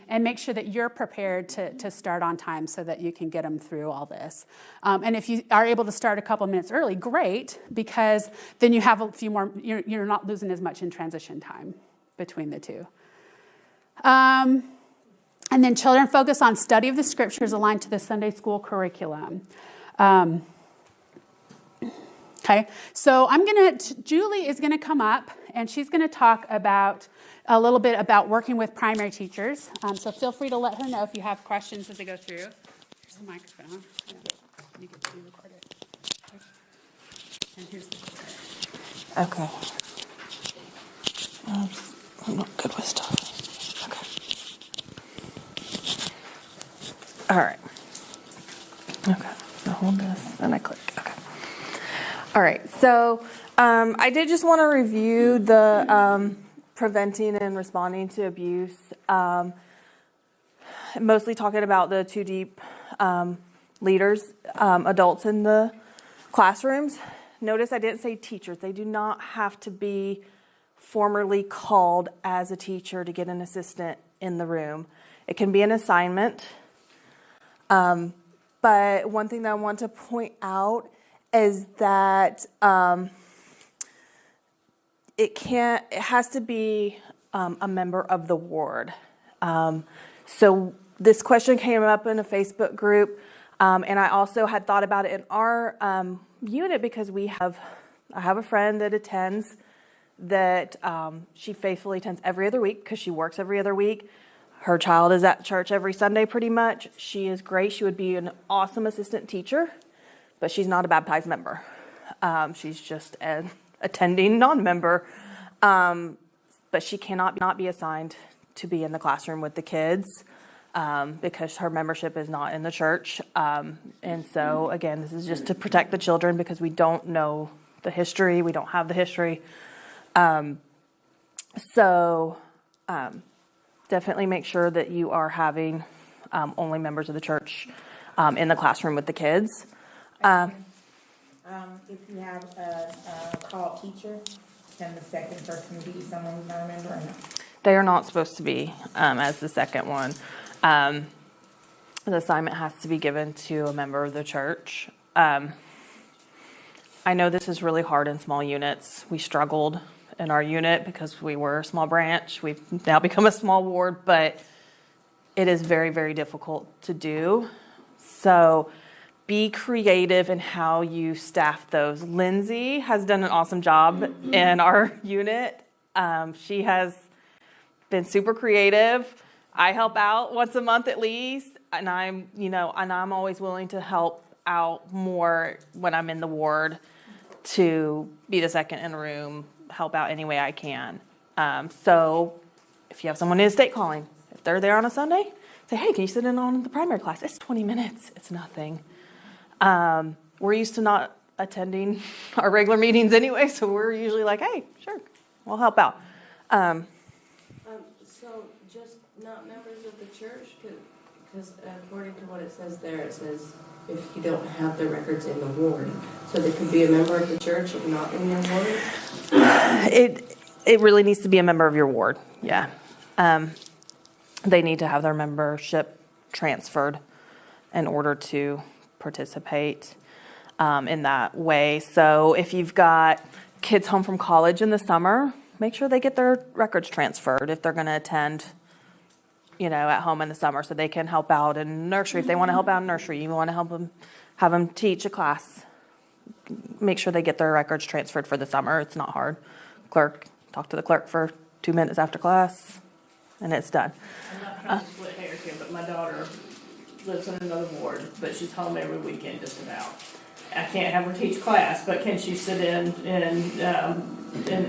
And make sure that you're prepared to start on time so that you can get them through all this. And if you are able to start a couple minutes early, great, because then you have a few more, you're not losing as much in transition time between the two. And then children focus on study of the scriptures aligned to the Sunday school curriculum. Okay, so Julie is gonna come up and she's gonna talk about a little bit about working with primary teachers. So feel free to let her know if you have questions as they go through. Here's the microphone. Yeah. You get to be recorded. Okay. And here's the Okay. I'm not good with stuff. Okay. All right. Okay. So hold this, and I click. Okay. All right. So I did just want to review the preventing and responding to abuse. Mostly talking about the 2 deep leaders, adults in the classrooms. Notice I didn't say teachers. They do not have to be formally called as a teacher to get an assistant in the room. It can be an assignment. But one thing that I want to point out is that it has to be a member of the ward. So this question came up in a Facebook group, and I also had thought about it in our unit because I have a friend that attends that she faithfully attends every other week because she works every other week. Her child is at church every Sunday pretty much. She is great. She would be an awesome assistant teacher, but she's not a baptized member. She's just an attending non-member. But she cannot not be assigned to be in the classroom with the kids because her membership is not in the church. And so, again, this is just to protect the children because we don't know the history. We don't have the history. Definitely make sure that you are having only members of the church in the classroom with the kids. If you have a called teacher, can the second person be someone who's not a member or no? They are not supposed to be as the second one. The assignment has to be given to a member of the church. I know this is really hard in small units. We struggled in our unit because we were a small branch. We've now become a small ward, but it is very, very difficult to do. So be creative in how you staff those. Lindsay has done an awesome job in our unit. She has been super creative. I help out once a month at least, and I'm always willing to help out more when I'm in the ward to be the second in the room, help out any way I can. So if you have someone in state calling, if they're there on a Sunday, say, hey, can you sit in on the primary class? It's 20 minutes. It's nothing. We're used to not attending our regular meetings anyway, so we're usually like, hey, sure, we'll help out. So just not members of the church, because according to what it says there, it says if you don't have the records in the ward, so they could be a member of the church and not in your ward. It really needs to be a member of your ward. Yeah, they need to have their membership transferred in order to participate in that way. So if you've got kids home from college in the summer, make sure they get their records transferred if they're going to attend, at home in the summer, so they can help out in nursery. If they want to help out in nursery, you want to have them teach a class. Make sure they get their records transferred for the summer. It's not hard. Talk to the clerk for 2 minutes after class, and it's done. I'm not trying to split hairs here, but my daughter lives in another ward, but she's home every weekend just about. I can't have her teach class, but can she sit in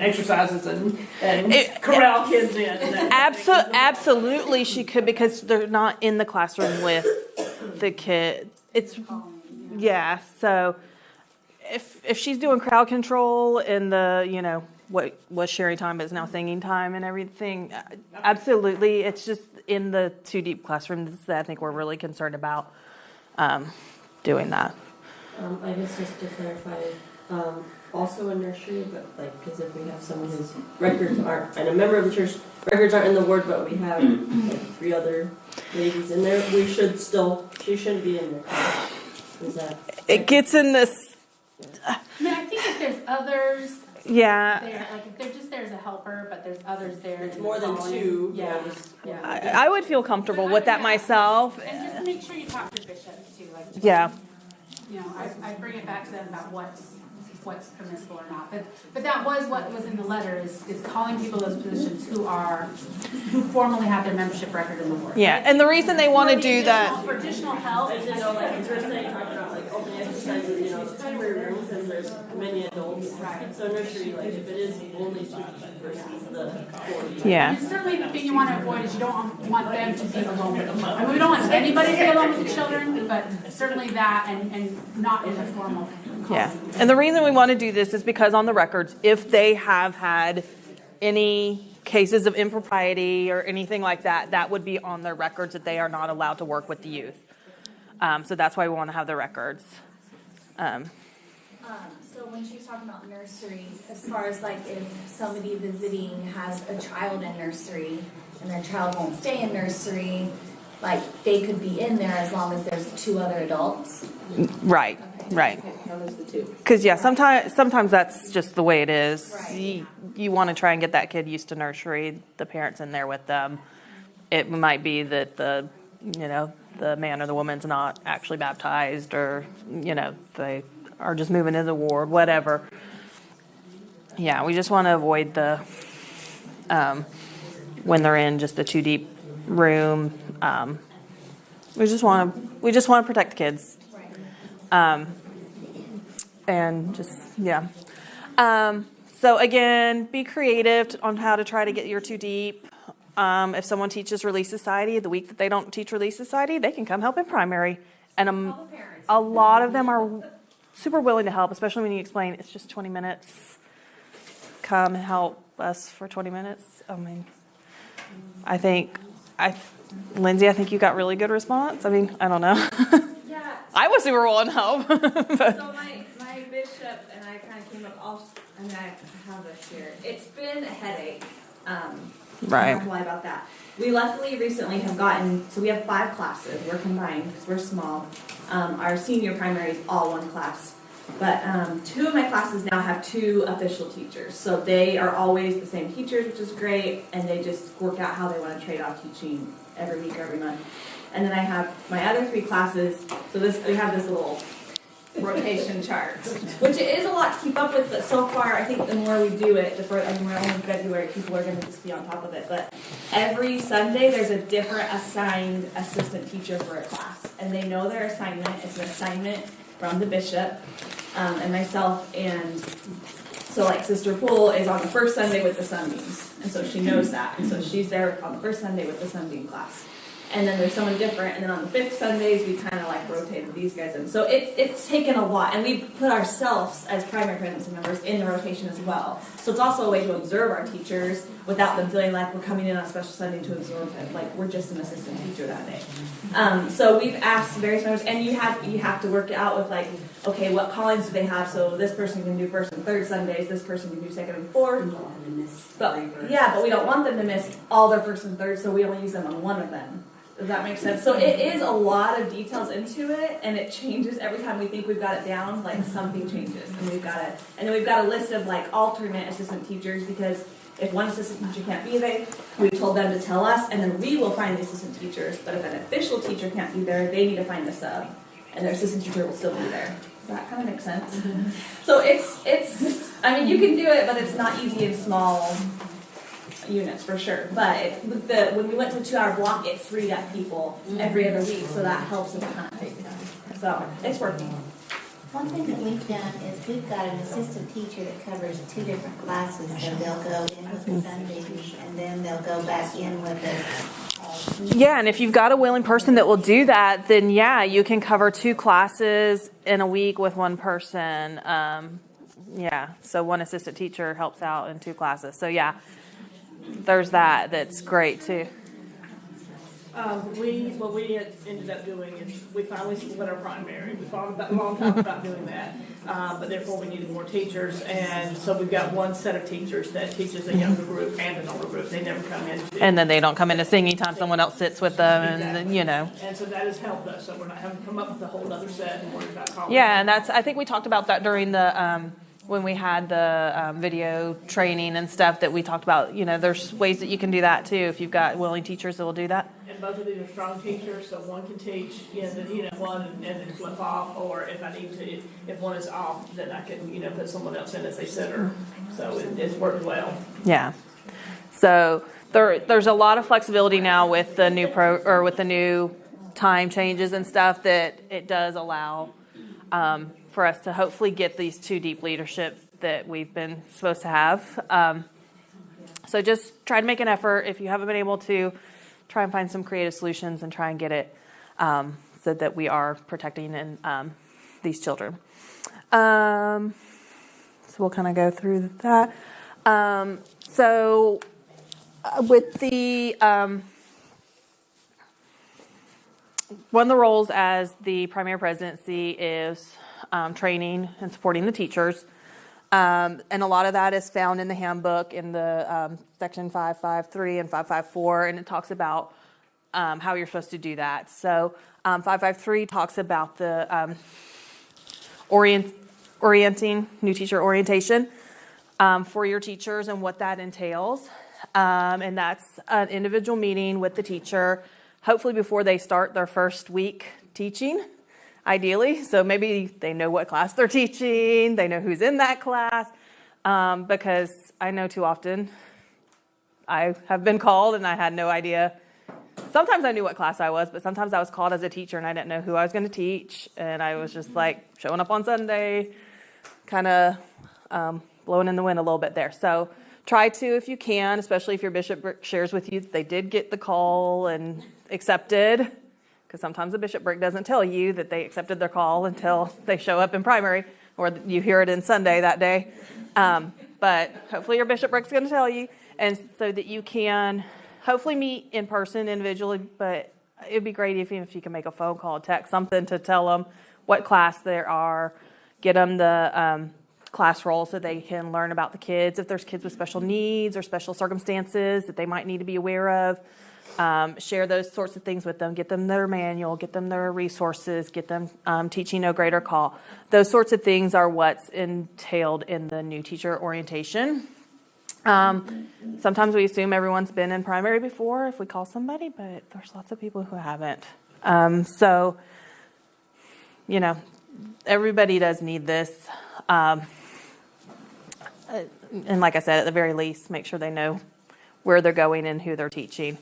exercises and corral kids in? Absolutely, she could, because they're not in the classroom with the kids. Yeah. So if she's doing crowd control in the what was sharing time but is now singing time and everything, absolutely. It's just in the 2 deep classrooms that I think we're really concerned about doing that. I guess just to clarify, also in nursery, but because if we have someone whose records aren't, and a member of the church records aren't in the ward, but we have 3 other ladies in there, she shouldn't be in there. Is that? It gets in this. I think if there's others. Yeah. If they're just there as a helper, but there's others there. It's more than 2. Yeah. I would feel comfortable with that myself. And just make sure you talk to bishops too. Yeah. I bring it back to them about what's what's permissible or not. But that was what was in the letter is calling people those positions who formally have their membership record in the board. Yeah, and the reason they want to do that. For additional help. I just know, like, in first study talking about like open exercises, you know, it's primary rooms and there's many adults. Right. So nursery, like, if it is only 2 versus the 40. Yeah. And certainly the thing you want to avoid is you don't want them to be alone with them. I mean, we don't want anybody to be alone with the children, but certainly that and not in the formal. Yeah, and the reason we want to do this is because on the records, if they have had any cases of impropriety or anything like that, that would be on their records that they are not allowed to work with the youth. So that's why we want to have the records. So when she's talking about nursery, as far as like if somebody visiting has a child in nursery and their child won't stay in nursery, like they could be in there as long as there's 2 other adults. Right, right. Because sometimes that's just the way it is. Right. You want to try and get that kid used to nursery, the parents in there with them. It might be that the man or the woman's not actually baptized, or they are just moving in the ward, whatever. Yeah, we just want to avoid the when they're in just a 2 deep room. We just want to protect the kids. And just, yeah. So again, be creative on how to try to get your 2 deep. If someone teaches Relief Society, the week that they don't teach Relief Society, they can come help in primary. And a lot of them are super willing to help, especially when you explain it's just 20 minutes. Come help us for 20 minutes. I mean, Lindsay, I think you got really good response. I mean, I don't know. Yeah. I was super willing to help. So my bishop and I kind of came up I have this here. It's been a headache. Right. I'm not lie about that. We luckily recently have gotten, so we have 5 classes. We're combined because we're small. Our senior primary is all 1 class. But 2 of my classes now have 2 official teachers. So they are always the same teachers, which is great. And they just work out how they want to trade off teaching every week or every month. And then I have my other 3 classes. So we have this little rotation chart, which it is a lot to keep up with. But so far, I think the more we do it, we're only in February, people are going to just be on top of it. But every Sunday, there's a different assigned assistant teacher for a class. And they know their assignment. It's an assignment from the bishop and myself. And so like Sister Poole is on the first Sunday with the Sunbeams. And so she knows that. And so she's there on the first Sunday with the Sunbeam class. And then there's someone different. And then on the 5th Sundays, we kind of like rotated these guys in. So it's taken a lot. And we put ourselves as primary pregnancy members in the rotation as well. So it's also a way to observe our teachers without them feeling like we're coming in on a special Sunday to absorb it. Like we're just an assistant teacher that day. So we've asked various members, and you have to work it out with like, okay, what callings do they have? So this person can do 1st and 3rd Sundays. This person can do 2nd and 4th. But we don't want them to miss all their 1st and 3rd, so we only use them on 1 of them. Does that make sense? So it is a lot of details into it, and it changes every time we think we've got it down. Like something changes, and then we've got a list of like alternate assistant teachers, because if one assistant teacher can't be there, we told them to tell us, and then we will find the assistant teachers. But if an official teacher can't be there, they need to find a sub, and their assistant teacher will still be there. Does that kind of make sense? Mm-hmm. So it's. I mean, you can do it, but it's not easy in small units for sure. But when we went to a 2-hour block, it freed up people every other week, so that helps a ton. So it's working. One thing that we've done is we've got an assistant teacher that covers 2 different classes, so they'll go in with the Sundays and then they'll go back in with us. Yeah, and if you've got a willing person that will do that, then yeah, you can cover 2 classes in a week with 1 person. Yeah, so 1 assistant teacher helps out in 2 classes. So yeah, there's that. That's great too. What we had ended up doing is we finally split our primary. We thought about a long time about doing that, but therefore we needed more teachers, and so we've got 1 set of teachers that teaches a younger group and an older group. They never come in. And then they don't come in to sing anytime someone else sits with them, and And so that has helped us. So we're not having to come up with a whole other set and worry about calling. Yeah, and I think we talked about that during the when we had the video training and stuff that we talked about, there's ways that you can do that too if you've got willing teachers that will do that. And both of these are strong teachers, so one can teach, one and then flip off, or if I need to, if one is off, then I can, put someone else in as a sitter. So it's worked well. Yeah. So there's a lot of flexibility now with the with the new time changes and stuff that it does allow for us to hopefully get these 2 deep leaderships that we've been supposed to have. So just try to make an effort. If you haven't been able to, try and find some creative solutions and try and get it so that we are protecting these children. So we'll kind of go through that. So with the one of the roles as the primary presidency is training and supporting the teachers. And a lot of that is found in the handbook in the section 553 and 554, and it talks about how you're supposed to do that. So 553 talks about the orienting, new teacher orientation for your teachers and what that entails. And that's an individual meeting with the teacher, hopefully before they start their first week teaching, ideally. So maybe they know what class they're teaching, they know who's in that class, because I know too often I have been called and I had no idea. Sometimes I knew what class I was, but sometimes I was called as a teacher and I didn't know who I was going to teach. And I was just like showing up on Sunday, kind of blowing in the wind a little bit there. So try to, if you can, especially if your bishop shares with you that they did get the call and accepted, because sometimes the bishopric doesn't tell you that they accepted their call until they show up in primary, or you hear it in Sunday that day. But hopefully your bishopric's going to tell you, and so that you can hopefully meet in person individually, but it'd be great even if you can make a phone call, text, something to tell them what class they are, get them the class role so they can learn about the kids, if there's kids with special needs or special circumstances that they might need to be aware of. Share those sorts of things with them, get them their manual, get them their resources, get them teaching no greater call. Those sorts of things are what's entailed in the new teacher orientation. Sometimes we assume everyone's been in primary before if we call somebody, but there's lots of people who haven't. So, everybody does need this. And like I said, at the very least, make sure they know where they're going and who they're teaching.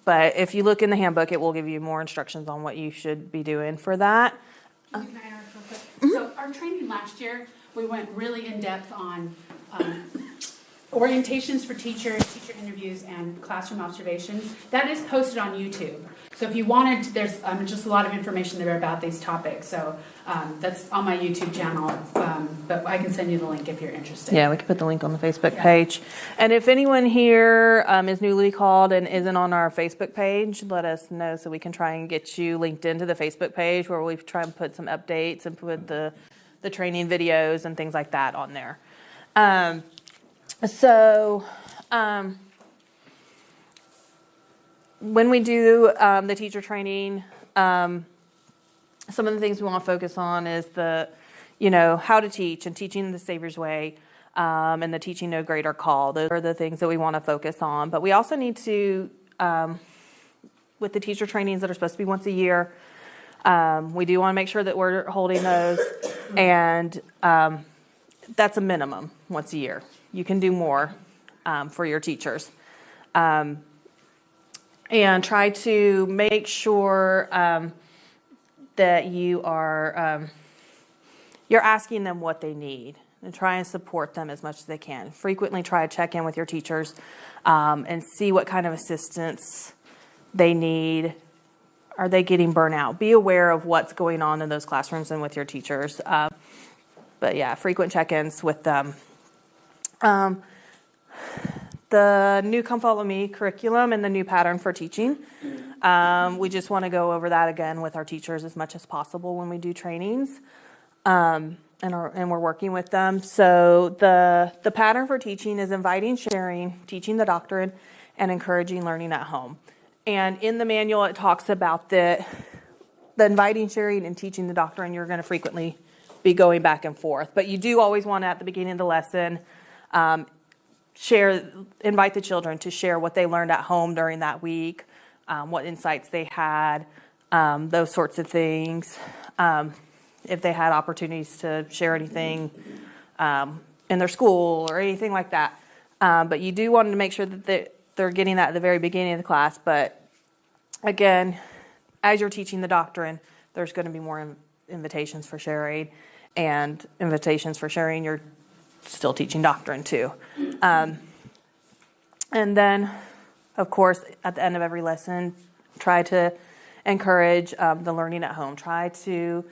But if you look in the handbook, it will give you more instructions on what you should be doing for that. Can I interrupt real quick? So our training last year, we went really in depth on orientations for teachers, teacher interviews, and classroom observations. That is posted on YouTube. So if you wanted, there's just a lot of information there about these topics. So that's on my YouTube channel, but I can send you the link if you're interested. Yeah, we can put the link on the Facebook page. And if anyone here is newly called and isn't on our Facebook page, let us know so we can try and get you linked into the Facebook page where we try and put some updates and put the training videos and things like that on there. When we do the teacher training, some of the things we want to focus on is how to teach and teaching the Savior's way, and the teaching no greater call. Those are the things that we want to focus on. But we also need to, with the teacher trainings that are supposed to be once a year, we do want to make sure that we're holding those, and that's a minimum once a year. You can do more for your teachers. And try to make sure that you are you're asking them what they need and try and support them as much as they can. Frequently try to check in with your teachers and see what kind of assistance they need. Are they getting burnout? Be aware of what's going on in those classrooms and with your teachers. But yeah, frequent check-ins with them. The new Come Follow Me curriculum and the new pattern for teaching. We just want to go over that again with our teachers as much as possible when we do trainings, and we're working with them. So the pattern for teaching is inviting, sharing, teaching the doctrine, and encouraging learning at home. And in the manual, it talks about the inviting, sharing, and teaching the doctrine. You're going to frequently be going back and forth. But you do always want to, at the beginning of the lesson, invite the children to share what they learned at home during that week, what insights they had, those sorts of things. If they had opportunities to share anything in their school or anything like that. But you do want to make sure that they're getting that at the very beginning of the class. But again, as you're teaching the doctrine, there's going to be more invitations for sharing, and invitations for sharing you're still teaching doctrine too. And then, of course, at the end of every lesson, try to encourage the learning at home. Try to,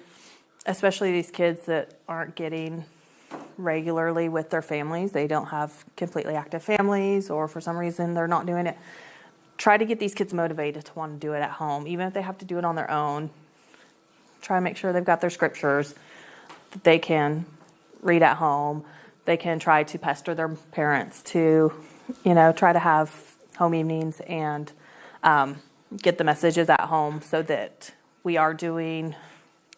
especially these kids that aren't getting regularly with their families, they don't have completely active families, or for some reason they're not doing it. Try to get these kids motivated to want to do it at home, even if they have to do it on their own. Try to make sure they've got their scriptures that they can read at home. They can try to pester their parents to, try to have home evenings and get the messages at home, so that we are doing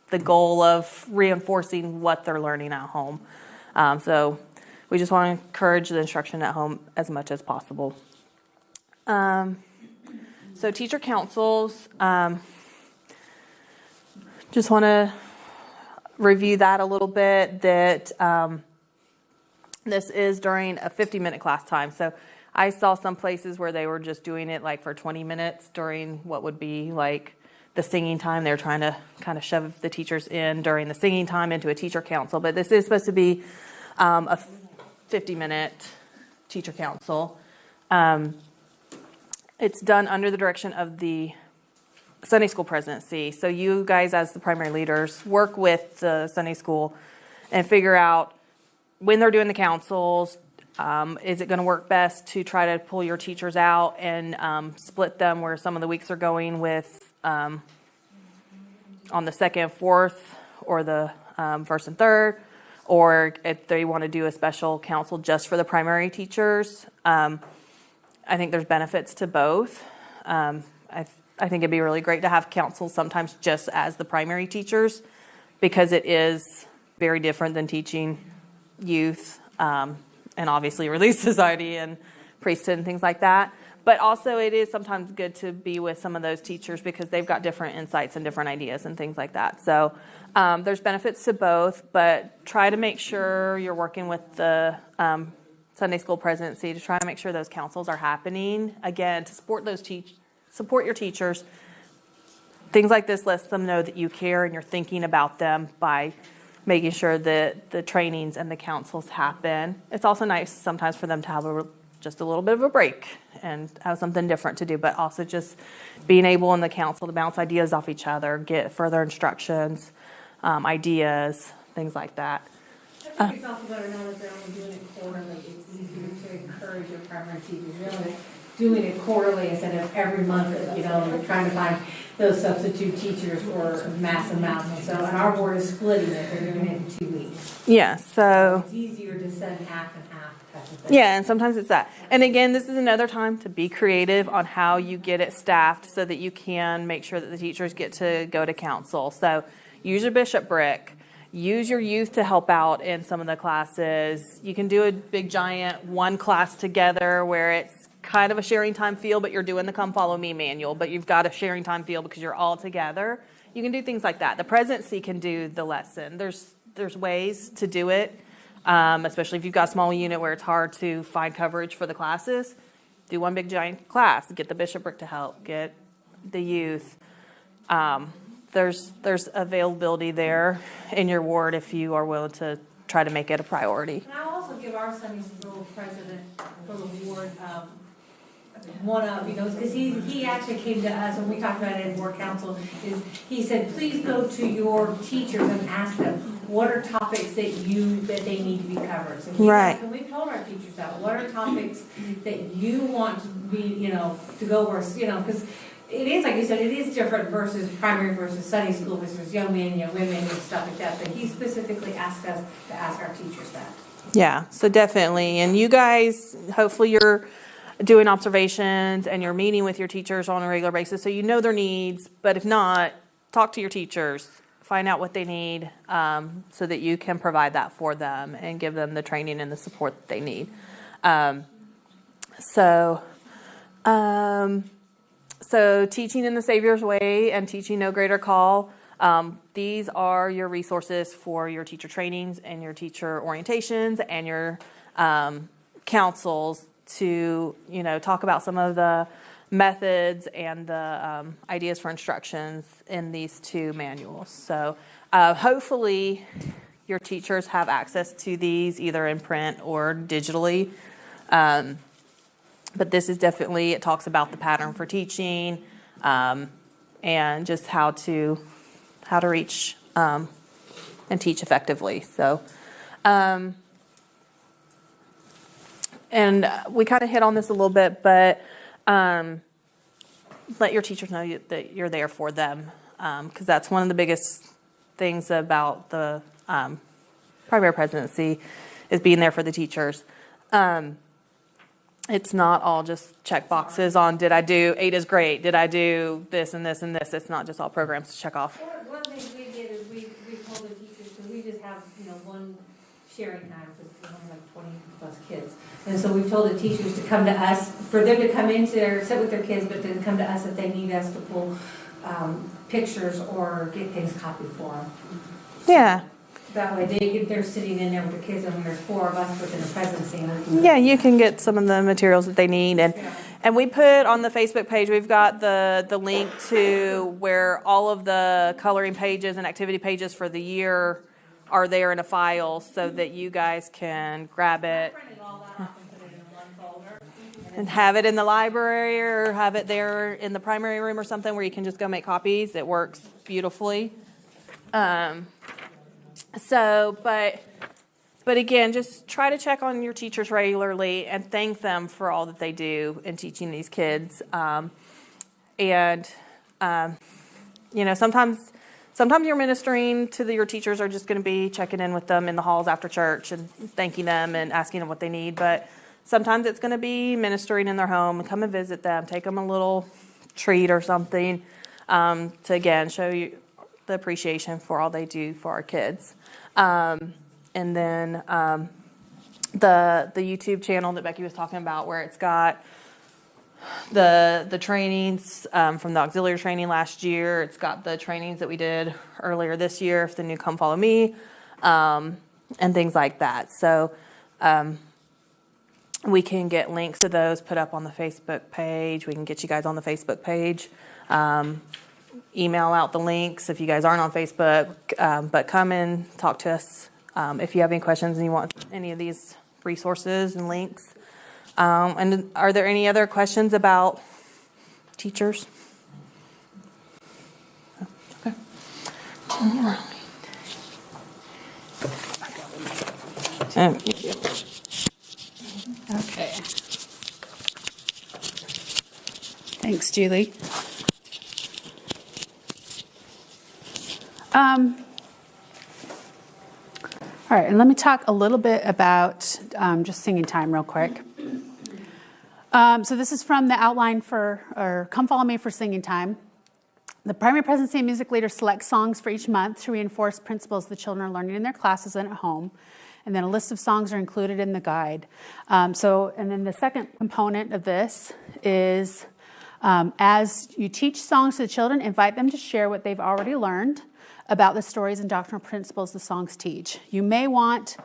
the goal of reinforcing what they're learning at home. So we just want to encourage the instruction at home as much as possible. So teacher councils, just want to review that a little bit, that this is during a 50-minute class time. So I saw some places where they were just doing it like for 20 minutes during what would be like the singing time. They're trying to kind of shove the teachers in during the singing time into a teacher council. But this is supposed to be a 50-minute teacher council. It's done under the direction of the Sunday school presidency. So you guys, as the primary leaders, work with the Sunday school and figure out when they're doing the councils, is it going to work best to try to pull your teachers out and split them where some of the weeks are going with on the second, fourth, or the first and third, or if they want to do a special council just for the primary teachers. I think there's benefits to both. I think it'd be really great to have councils sometimes just as the primary teachers, because it is very different than teaching youth and obviously Relief Society and priesthood and things like that. But also it is sometimes good to be with some of those teachers because they've got different insights and different ideas and things like that. So there's benefits to both, but try to make sure you're working with the Sunday school presidency to try to make sure those councils are happening. Again, to support your teachers. Things like this lets them know that you care and you're thinking about them by making sure that the trainings and the councils happen. It's also nice sometimes for them to have just a little bit of a break and have something different to do, but also just being able in the council to bounce ideas off each other, get further instructions, ideas, things like that. I think it's also better now that they're only doing it quarterly. It's easier to encourage your primary teachers. Really doing it quarterly instead of every month, you're trying to find those substitute teachers for mass amounts. And so, and our board is splitting it. They're doing it in 2 weeks. Yeah, so it's easier to send half and half type of thing. yeah, and sometimes it's that. And again, this is another time to be creative on how you get it staffed so that you can make sure that the teachers get to go to council. So use your bishop brick. Use your youth to help out in some of the classes. You can do a big giant one class together where it's kind of a sharing time feel, but you're doing the Come Follow Me manual, but you've got a sharing time feel because you're all together. You can do things like that. The presidency can do the lesson. There's ways to do it, especially if you've got a small unit where it's hard to find coverage for the classes. Do one big giant class. Get the bishopric to help. Get the youth. There's availability there in your ward if you are willing to try to make it a priority. And I'll also give our Sunday school president for the ward one of, because he actually came to us when we talked about it in board council, is he said, please go to your teachers and ask them what are topics that they need to be covered. So right. And we've told our teachers that, what are topics that you want to be, to go where, because it is, like you said, it is different versus primary versus Sunday school versus young men, young women, and stuff like that. But he specifically asked us to ask our teachers that. Yeah, so definitely. And you guys, hopefully you're doing observations and you're meeting with your teachers on a regular basis so you know their needs. But if not, talk to your teachers. find out what they need, so that you can provide that for them and give them the training and the support that they need. So teaching in the Savior's way and teaching No Greater Call, these are your resources for your teacher trainings and your teacher orientations and your councils to, talk about some of the methods and the ideas for instructions in these two manuals. So hopefully your teachers have access to these either in print or digitally. But this is definitely, it talks about the pattern for teaching, and just how to reach and teach effectively. So, and we kind of hit on this a little bit, but let your teachers know that you're there for them, because that's one of the biggest things about the primary presidency is being there for the teachers. It's not all just check boxes on, did I do 8 is great, did I do this and this and this. It's not just all programs to check off. One thing we did is we told the teachers, because we just have, one sharing time, because we only have 20 plus kids. And so we've told the teachers to come to us, for them to come in to sit with their kids, but then come to us if they need us to pull pictures or get things copied for them. Yeah. That way they're sitting in there with the kids, and there's 4 of us within the presidency. Yeah, you can get some of the materials that they need. And we put on the Facebook page, we've got the link to where all of the coloring pages and activity pages for the year are there in a file so that you guys can grab it and have it in the library or have it there in the primary room or something where you can just go make copies. It works beautifully. But again, just try to check on your teachers regularly and thank them for all that they do in teaching these kids. Sometimes you're ministering to your teachers are just going to be checking in with them in the halls after church and thanking them and asking them what they need. But sometimes it's going to be ministering in their home and come and visit them, take them a little treat or something, to again show you the appreciation for all they do for our kids. And then the YouTube channel that Becky was talking about, where it's got the trainings from the auxiliary training last year. It's got the trainings that we did earlier this year for the new Come Follow Me, and things like that. So we can get links to those put up on the Facebook page. We can get you guys on the Facebook page. Email out the links if you guys aren't on Facebook, but come and talk to us if you have any questions and you want any of these resources and links. And are there any other questions about teachers? Okay. All right. Okay. Thanks, Julie. All right, and let me talk a little bit about just singing time real quick. So this is from the outline or Come Follow Me for singing time. The primary presidency and music leader select songs for each month to reinforce principles the children are learning in their classes and at home. And then a list of songs are included in the guide. And then the second component of this is as you teach songs to the children, invite them to share what they've already learned about the stories and doctrinal principles the songs teach. You may want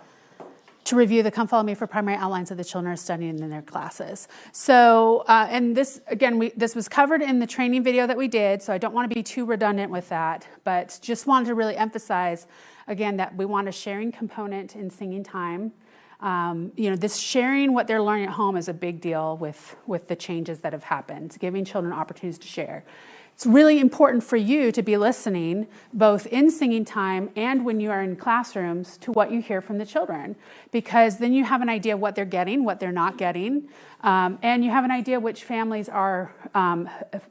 to review the Come Follow Me for primary outlines that the children are studying in their classes. So, and this, again, this was covered in the training video that we did, so I don't want to be too redundant with that, but just wanted to really emphasize, again, that we want a sharing component in singing time. This sharing what they're learning at home is a big deal with the changes that have happened, giving children opportunities to share. It's really important for you to be listening, both in singing time and when you are in classrooms, to what you hear from the children, because then you have an idea of what they're getting, what they're not getting, and you have an idea which families are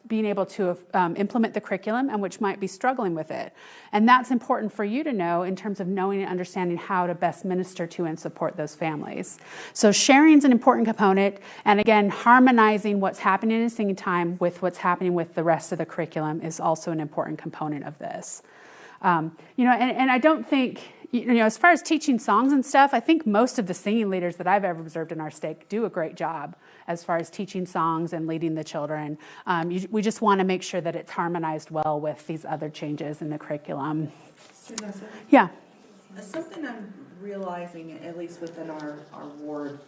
being able to implement the curriculum and which might be struggling with it. And that's important for you to know in terms of knowing and understanding how to best minister to and support those families. So sharing is an important component, and again, harmonizing what's happening in singing time with what's happening with the rest of the curriculum is also an important component of this. And I don't think, as far as teaching songs and stuff, I think most of the singing leaders that I've ever observed in our stake do a great job as far as teaching songs and leading the children. We just want to make sure that it's harmonized well with these other changes in the curriculum. Yeah. Something I'm realizing, at least within our ward,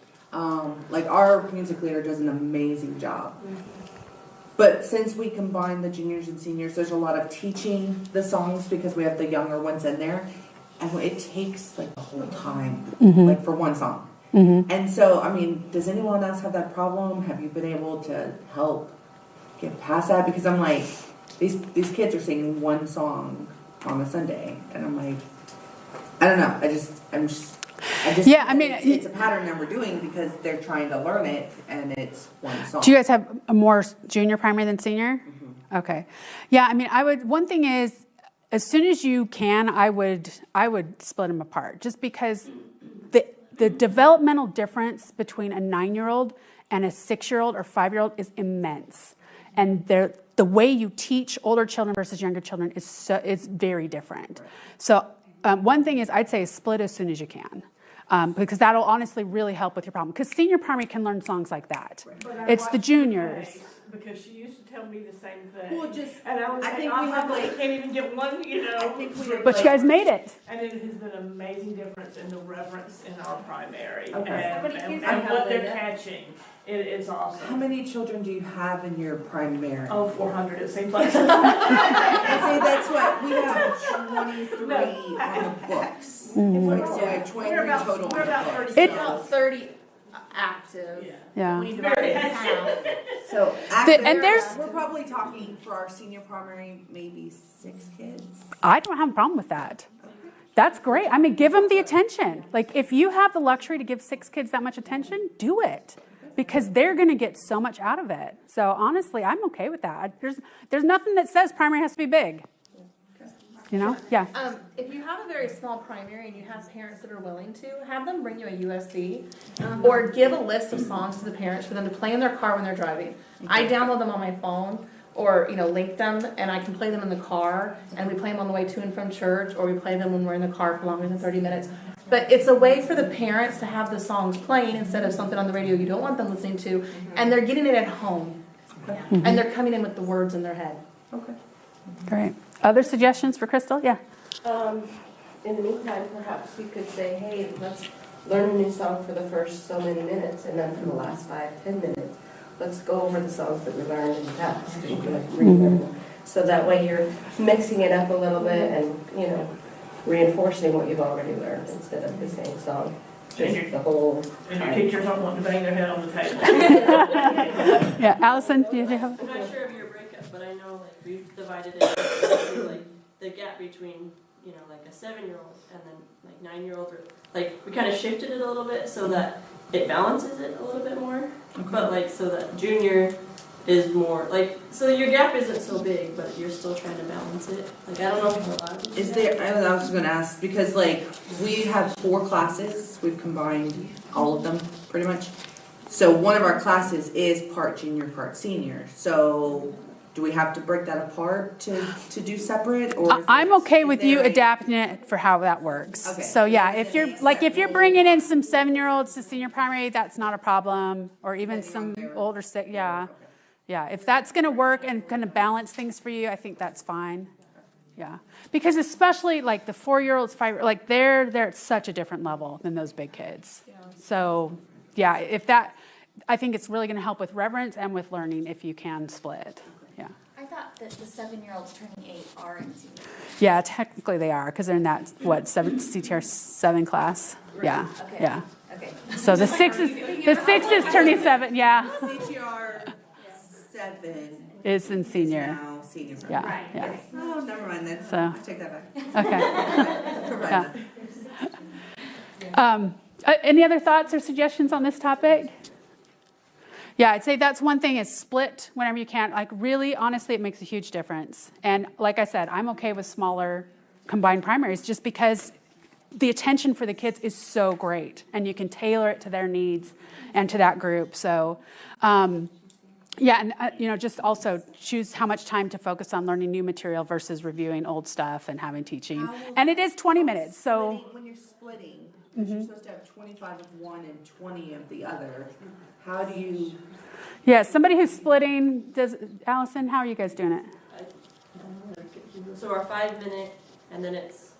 like our music leader does an amazing job. But since we combine the juniors and seniors, there's a lot of teaching the songs because we have the younger ones in there. And it takes like the whole time, like for one song. And so, I mean, does anyone else have that problem? Have you been able to help get past that? Because I'm like, these kids are singing one song on a Sunday. And I'm like, I don't know. I just Yeah, I mean, it's a pattern that we're doing because they're trying to learn it and it's one song. Do you guys have a more junior primary than senior? Okay. Yeah, I mean, one thing is, as soon as you can, I would split them apart, just because the developmental difference between a 9-year-old and a 6-year-old or 5-year-old is immense. And the way you teach older children versus younger children is very different. So one thing is, I'd say split as soon as you can. Because that'll honestly really help with your problem. Because senior primary can learn songs like that. It's the juniors. Because she used to tell me the same thing. Well, just, and I was I like, think we have like, can't even get one, I think we have But you guys made it. And it has been an amazing difference in the reverence in our primary. Okay. And what they're catching. It is awesome. how many children do you have in your primary? Oh, 400 it seems like. See, that's what, we have 23 on the books. Like, so we have 23 total on the books. It's about 30 active. Yeah. We divide it in half. So we're probably talking for our senior primary, maybe 6 kids. I don't have a problem with that. That's great. I mean, give them the attention. Like, if you have the luxury to give 6 kids that much attention, do it. Because they're going to get so much out of it. So honestly, I'm okay with that. There's nothing that says primary has to be big. Yeah. If you have a very small primary and you have parents that are willing to, have them bring you a USB or give a list of songs to the parents for them to play in their car when they're driving. I download them on my phone or, link them, and I can play them in the car, and we play them on the way to and from church, or we play them when we're in the car for longer than 30 minutes. But it's a way for the parents to have the songs playing instead of something on the radio you don't want them listening to, and they're getting it at home. And they're coming in with the words in their head. Okay. Great. Other suggestions for Crystal? Yeah. In the meantime, perhaps we could say, hey, let's learn a new song for the first so many minutes, and then for the last 5-10 minutes, let's go over the songs that we learned in the past. And relearn them. So that way you're mixing it up a little bit and, reinforcing what you've already learned instead of the same song. Just the whole And your teachers don't want to bang their head on the table. Yeah. Allison, do you have? I'm not sure of your breakup, but I know we've divided it into like the gap between like a 7-year-old and then like 9-year-old, or like we kind of shifted it a little bit so that it balances it a little bit more. But like so that junior is more like, so your gap isn't so big, but you're still trying to balance it. Like I don't know if you're allowed to do Is that. there, I was going to ask, because like we have 4 classes, we've combined all of them pretty much. So one of our classes is part junior, part senior. So do we have to break that apart to do separate, or is I'm okay is with there you a- adapting it for how that works. Okay. So yeah, if you're bringing in some 7-year-olds to senior primary, that's not a problem, or even some older 6. Yeah. Okay. Yeah, if that's going to work and going to balance things for you, I think that's fine. Yeah, because especially like the 4-year-olds, 5, like they're at such a different level than those big kids. Yeah. So yeah, I think it's really going to help with reverence and with learning if you can split. Yeah. I thought that the 7-year-olds turning 8 are in senior. Yeah, technically they are, because they're in that CTR 7 class. Right. Yeah. Okay. Yeah. Okay. So the 6 is turning 7. Yeah. CTR 7 Is in senior. now senior. Yeah. Right. Yeah. Oh, never mind then. So- I take that back. Okay. Provide Yeah. Any other thoughts or suggestions on this topic? Yeah, I'd say that's one thing, is split whenever you can. Like really, honestly, it makes a huge difference. And like I said, I'm okay with smaller combined primaries just because the attention for the kids is so great and you can tailor it to their needs and to that group. So Yeah, and just also choose how much time to focus on learning new material versus reviewing old stuff and having teaching. And it is 20 minutes, so. When you're splitting, because you're supposed to have 25 of one and 20 of the other, how do you? Yeah, somebody who's splitting, Allison, how are you guys doing it? So our 5-minute, and then it's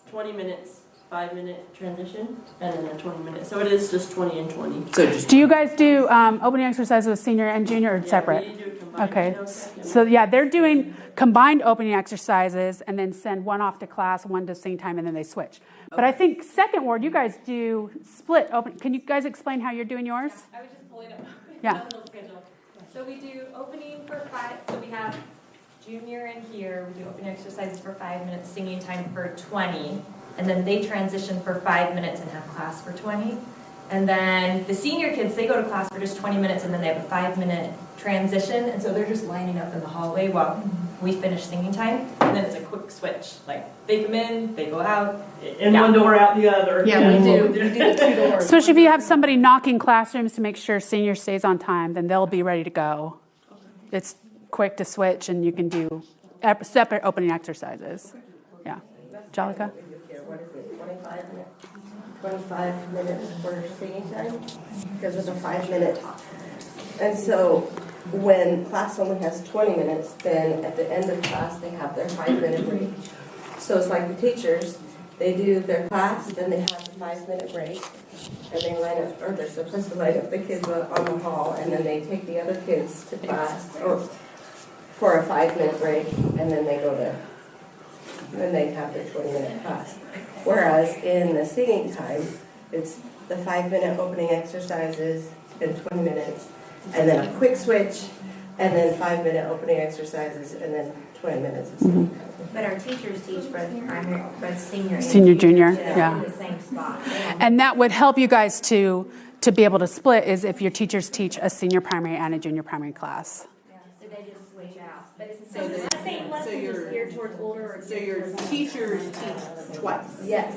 20 minutes, 5-minute transition, and then a 20-minute. So it is just 20 and 20. So just. Do you guys do opening exercises with senior and junior or separate? We do combined. Okay, so yeah, they're doing combined opening exercises and then send one off to class, one to sing time, and then they switch. But I think second ward, you guys do split open. Can you guys explain how you're doing yours? I was just pulling up Yeah. my little schedule. So we do opening for 5, so we have junior in here, we do opening exercises for 5 minutes, singing time for 20, and then they transition for 5 minutes and have class for 20. And then the senior kids, they go to class for just 20 minutes and then they have a 5-minute transition, and so they're just lining up in the hallway while we finish singing time, and then it's a quick switch. Like, they come in, they go out. In one door, out the other. Yeah, we do the 2 doors. Especially if you have somebody knocking classrooms to make sure senior stays on time, then they'll be ready to go. It's quick to switch, and you can do separate opening exercises. Yeah. Jalika? What is it, 25 minutes for singing time? Because it's a 5-minute. And so when class only has 20 minutes, then at the end of class, they have their 5-minute break. So it's like the teachers, they do their class, then they have a 5-minute break, and they line up, or they're supposed to line up the kids on the hall, and then they take the other kids to class, or for a 5-minute break, and then they go to, then they have their 20-minute class. Whereas in the singing time, it's the 5-minute opening exercises in 20 minutes, and then a quick switch, and then 5-minute opening exercises, and then 20 minutes of singing time. But our teachers teach both primary, both senior and Senior, junior, yeah. in the same spot. And that would help you guys to be able to split is if your teachers teach a senior primary and a junior primary class. So they just switch out. But it's the same lesson, just geared towards older or. So your teachers teach twice? Yes.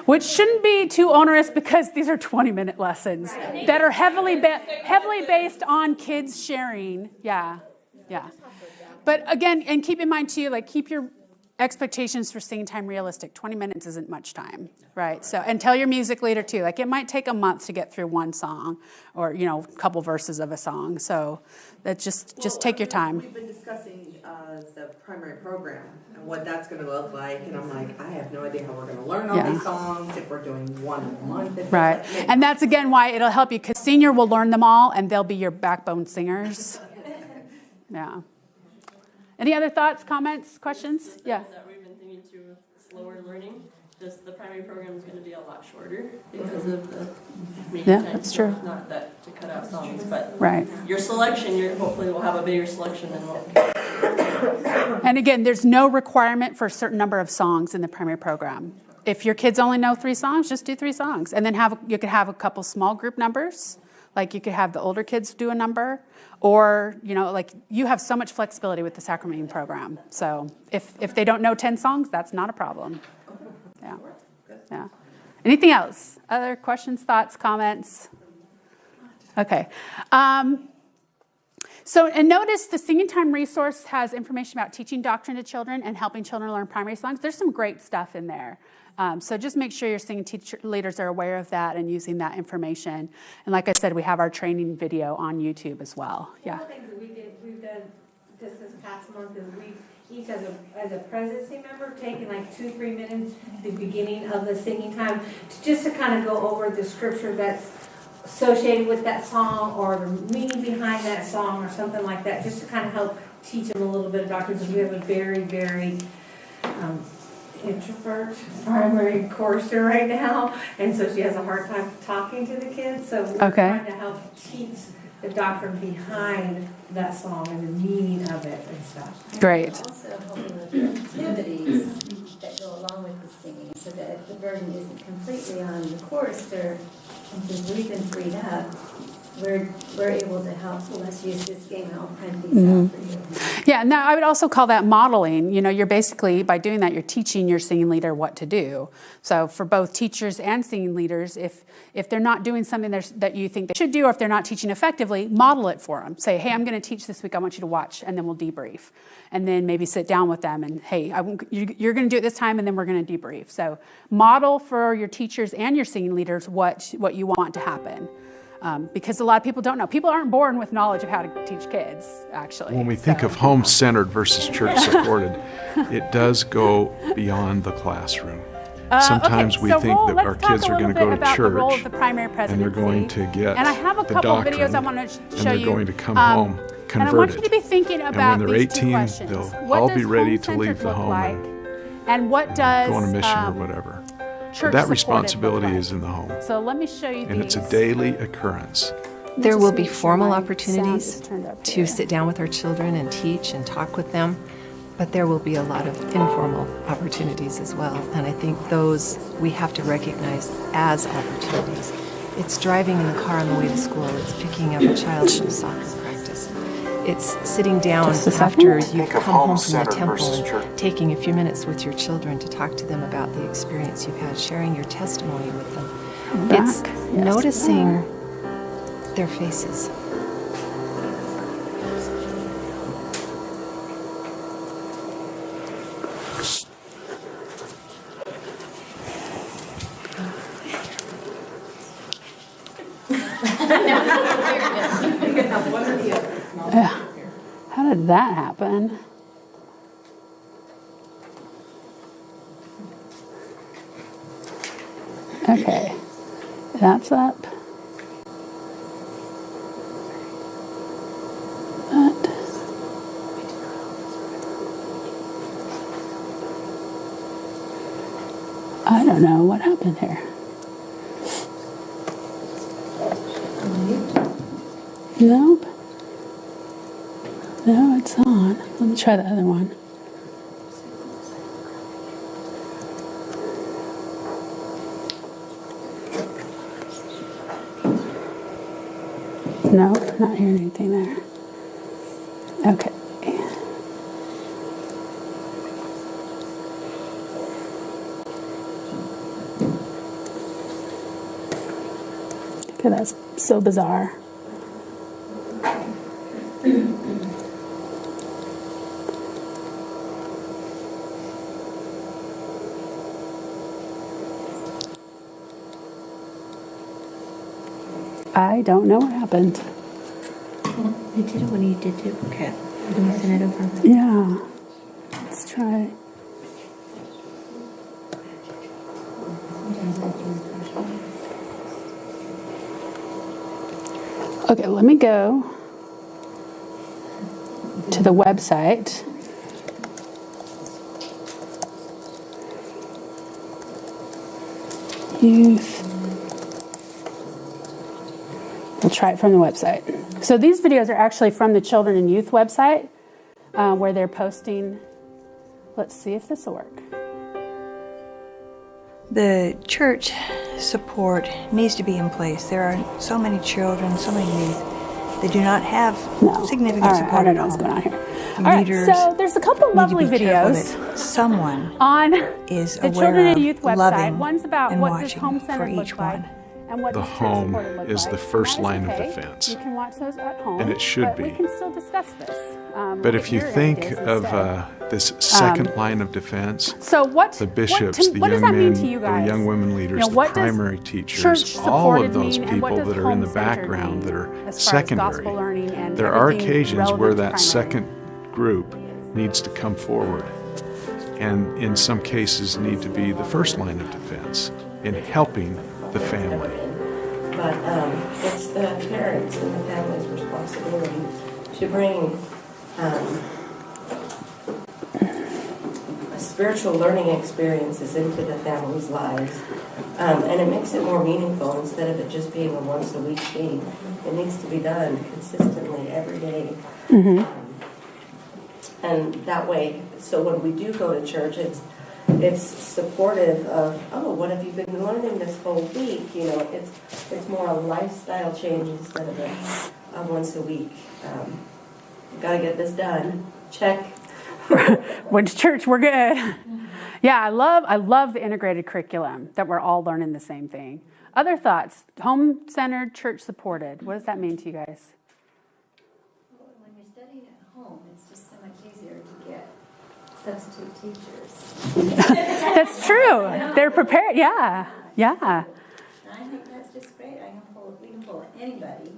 Which shouldn't be too onerous because these are 20-minute lessons that are heavily based on kids sharing. Yeah, yeah. But again, and keep in mind too, like keep your expectations for singing time realistic. 20 minutes isn't much time, right? So, and tell your music leader too, like it might take a month to get through one song or, a couple verses of a song. So that just take your time. We've been discussing the primary program and what that's going to look like. And I'm like, I have no idea how we're going to learn all these songs, if we're doing one a month. Right. And that's again why it'll help you because senior will learn them all and they'll be your backbone singers. Yeah. Any other thoughts, comments, questions? Yeah. That we've been thinking through slower learning. Just the primary program is going to be a lot shorter because of the meeting time. That's true. Not that to cut out songs, but Right. your selection, hopefully will have a bigger selection than what. And again, there's no requirement for a certain number of songs in the primary program. If your kids only know 3 songs, just do 3 songs. And then you could have a couple small group numbers. Like you could have the older kids do a number. Or, like you have so much flexibility with the sacrament program. So if they don't know 10 songs, that's not a problem. Yeah. Yeah. Anything else? Other questions, thoughts, comments? Okay. And notice the Singing Time resource has information about teaching doctrine to children and helping children learn primary songs. There's some great stuff in there. So just make sure your singing teacher leaders are aware of that and using that information. And like I said, we have our training video on YouTube as well. Yeah. One of the things that we've done just this past month is we each as a presidency member taken like 2-3 minutes at the beginning of the singing time just to kind of go over the scripture that's associated with that song or the meaning behind that song or something like that, just to kind of help teach them a little bit of doctrine, because we have a very, very introvert primary courser right now, and so she has a hard time talking to the kids, so we're trying to help teach the doctrine behind that song and the meaning of it and stuff. Great. Also helping with the activities that go along with the singing, so that the burden isn't completely on the chorister. And since we've been freed up, we're able to help. So let's use this game and I'll print these out for you. Yeah, no, I would also call that modeling. You know, you're basically, by doing that, you're teaching your singing leader what to do. So for both teachers and singing leaders, if they're not doing something that you think they should do, or if they're not teaching effectively, model it for them. Say, hey, I'm going to teach this week. I want you to watch, and then we'll debrief. And then maybe sit down with them and, hey, you're going to do it this time, and then we're going to debrief. So model for your teachers and your singing leaders what you want to happen. Because a lot of people don't know. People aren't born with knowledge of how to teach kids, actually. When we think of home-centered versus church-supported, it does go beyond the classroom. Sometimes we think that our kids are going to go to church and they're going to get and I have a the couple doctrine videos I want to and show they're you. going to come home And I want you converted. to be thinking about And when they're these two 18, questions. they'll What all does be ready to home-centered leave the look home like? and And what does go on a mission or whatever. But church that supported responsibility look like? is in the home. So let me show you And these. it's a daily occurrence. There Just will be make sure formal my opportunities sound is turned up to here. sit down with our children and teach and talk with them, but there will be a lot of informal opportunities as well. And I think those we have to recognize as opportunities. It's driving in the car on the way to school. It's picking up a child from soccer practice. It's sitting down after you've come home from the temple and taking a few minutes with your children to talk to them about the experience you've had, sharing your testimony with them. It's noticing their faces. How did that happen? Okay, that's up. That. I don't know what happened here. Nope. No, it's on. Let me try the other one. Nope, not hearing anything there. Okay. Okay, that's so bizarre. I don't know what happened. You did it when you did it. Okay. Can we send it over? Yeah. Let's try. Okay, let me go to the website. Youth. We'll try it from the website. So these videos are actually from the Children and Youth website where they're posting. Let's see if this will work. The church support needs to be in place. There are so many children, so many youth that do not have significant All right, support I don't at know all. what's going on here. All right, Leaders so there's a couple need lovely to be careful videos that someone on is the aware Children and of, Youth website. loving, One's about and what does watching home-centered for look each like, one. and what The does home church-supported look is like. the first And that line of okay. defense. You can watch those at home, And it should but be. we can still discuss this. But if you your think ideas of instead. this second line of defense, So what? the bishops, what the does young that mean men to you or guys? young women leaders, You know, what the does primary teachers, church all supported of those mean, and what people does that are in the home-centered background mean that are as far as secondary. gospel learning and There are everything occasions where relevant to that primary? second group needs to come forward, and in some cases need to be the first line of defense in helping the family. But it's the parents and the family's responsibility to bring spiritual learning experiences into the family's lives. And it makes it more meaningful instead of it just being a once a week thing. It needs to be done consistently every day. And that way, so when we do go to church, it's supportive of, oh, what have you been learning this whole week? You know, it's more a lifestyle change instead of a once a week Gotta get this done. Check. Went to church, we're good. Yeah, I love the integrated curriculum, that we're all learning the same thing. Other thoughts? Home-centered, church-supported. What does that mean to you guys? When you're studying at home, it's just so much easier to get substitute teachers. That's true. They're prepared. Yeah. I think that's just great. We can pull anybody,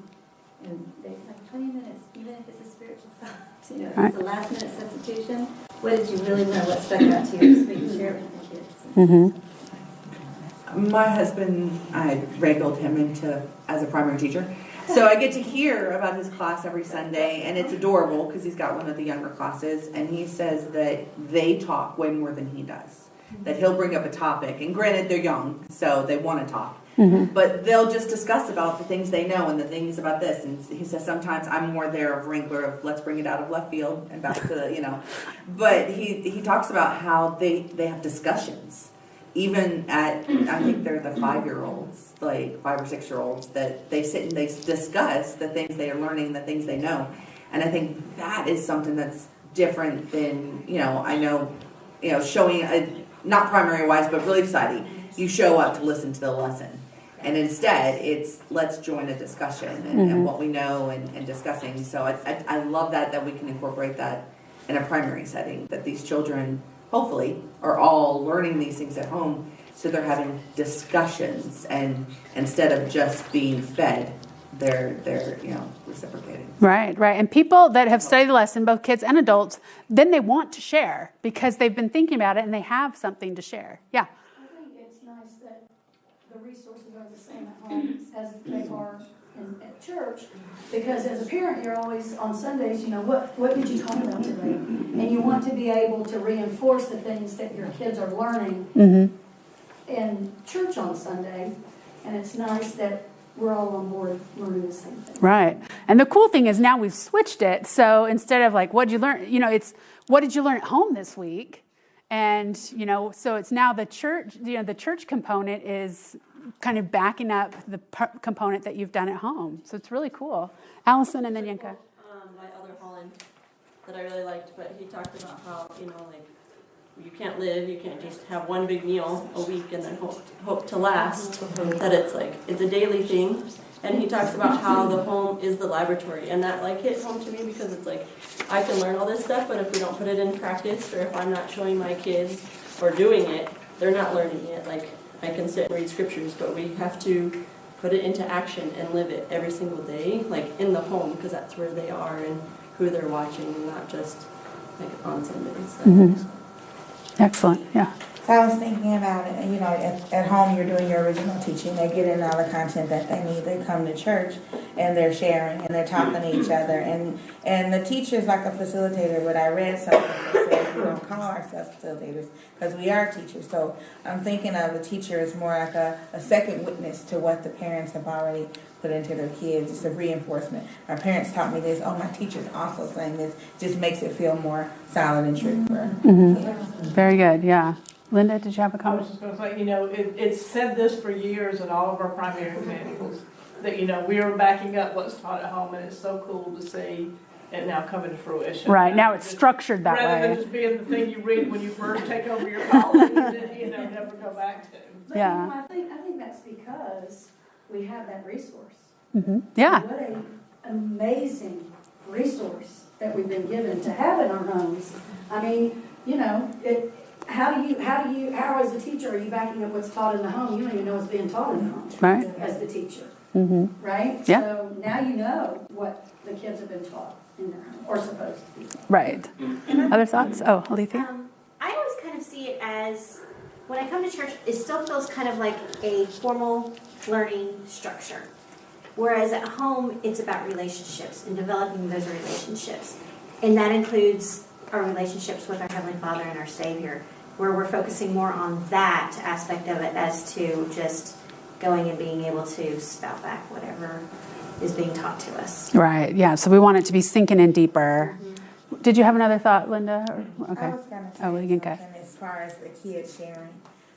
and they like 20 minutes, even if it's a spiritual thought. You know, if it's a last minute substitution. What did you really learn? What stuck out to you? Just we can share it with the kids. My husband, I wrangled him into as a primary teacher. So I get to hear about his class every Sunday, and it's adorable because he's got one of the younger classes, and he says that they talk way more than he does. That he'll bring up a topic, and granted they're young, so they want to talk. But they'll just discuss about the things they know and the things about this. And he says sometimes I'm more there of wrangler of let's bring it out of left field and back to the, you know. But he talks about how they have discussions. Even at, I think they're the 5-year-olds, like 5 or 6-year-olds, that they sit and they discuss the things they are learning, the things they know. And I think that is something that's different than, I know, showing, not primary wise, but really exciting. You show up to listen to the lesson. And instead, it's let's join a discussion and what we know and discussing. So I love that we can incorporate that in a primary setting, that these children hopefully are all learning these things at home, so they're having discussions, and instead of just being fed, they're reciprocating. Right. And people that have studied the lesson, both kids and adults, then they want to share because they've been thinking about it and they have something to share. Yeah. I think it's nice that the resources are the same at home as they are at church, because as a parent, you're always on Sundays, what did you talk about today? And you want to be able to reinforce the things that your kids are learning in church on Sunday. And it's nice that we're all on board learning the same thing. Right. And the cool thing is now we've switched it. So instead of like, what did you learn? It's what did you learn at home this week? And, so it's now the church, the church component is kind of backing up the component that you've done at home. So it's really cool. Allison and then Yenka. My other Holland that I really liked, but he talked about how, you can't just have one big meal a week and then hope to last. That it's a daily thing. And he talks about how the home is the laboratory, and that hit home to me because it's I can learn all this stuff, but if we don't put it in practice, or if I'm not showing my kids or doing it, they're not learning it. I can sit and read scriptures, but we have to put it into action and live it every single day, in the home, because that's where they are and who they're watching, and not just on Sundays. Excellent. Yeah. So I was thinking about it, at home you're doing your original teaching. They get in all the content that they need. They come to church and they're sharing and they're talking to each other. And the teacher's like a facilitator, but I read something that says we don't call ourselves facilitators because we are teachers. So I'm thinking of the teacher as more like a second witness to what the parents have already put into their kids. It's a reinforcement. My parents taught me this. Oh, my teacher's also saying this. Just makes it feel more solid and true for kids. Very good. Yeah. Linda, did you have a I comment? was just going to say, it's said this for years in all of our primary manuals, that, we are backing up what's taught at home, and it's so cool to see it now coming to fruition. Right, now it's structured that Rather way. than just being the thing you read when you first take over your college and then, never go back to. But, Yeah. I think that's because we have that resource. Yeah. What an amazing resource that we've been given to have in our homes. I mean, how as a teacher are you backing up what's taught in the home? You don't even know what's being taught in the home. Right. As the teacher. Right? Yeah. So now you know what the kids have been taught in their home, or supposed to be. Right. Other thoughts? Oh, Alethea? I always kind of see it as, when I come to church, it still feels kind of like a formal learning structure. Whereas at home, it's about relationships and developing those relationships. And that includes our relationships with our Heavenly Father and our Savior, where we're focusing more on that aspect of it as to just going and being able to spout back whatever is being taught to us. Right. Yeah. So we want it to be sinking in deeper. Did you have another thought, Linda? Okay. I was going to say Yenka. something as far as the kids sharing.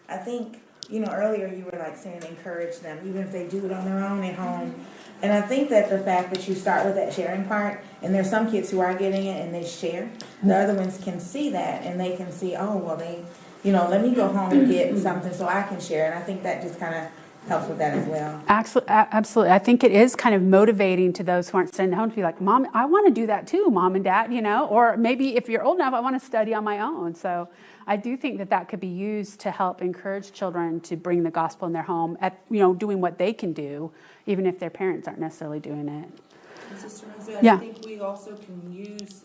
I think earlier you were like saying encourage them, even if they do it on their own at home. And I think that the fact that you start with that sharing part, and there's some kids who are getting it and they share, the other ones can see that and they can see, oh, well, they, let me go home and get something so I can share. And I think that just kind of helps with that as well. Absolutely. I think it is kind of motivating to those who aren't staying at home to be like, Mom, I want to do that too, Mom and Dad, or maybe if you're old enough, I want to study on my own. So I do think that could be used to help encourage children to bring the gospel in their home at, doing what they can do, even if their parents aren't necessarily doing it. And Sister Rosie, Yeah. I think we also can use,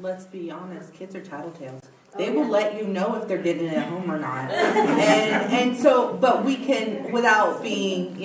let's be honest, kids are tattletales. They will let you know if they're getting it at home or not. and so, but we can, without being,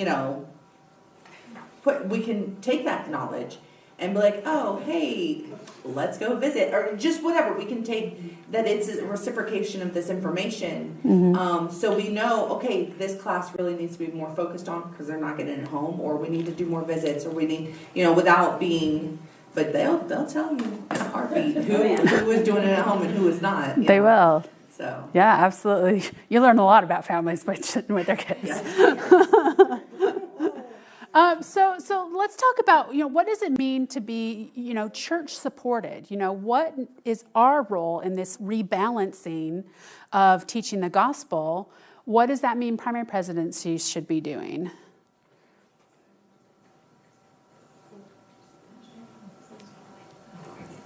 we can take that knowledge and be like, oh, hey, let's go visit, or just whatever. We can take that it's a reciprocation of this information. So we know, okay, this class really needs to be more focused on because they're not getting it at home, or we need to do more visits, or we need, without being. But they'll tell you in a heartbeat who is doing it at home and who is not. They will. So yeah, absolutely. You learn a lot about families by sitting with their kids. So let's talk about, what does it mean to be, church supported? What is our role in this rebalancing of teaching the gospel? What does that mean primary presidencies should be doing?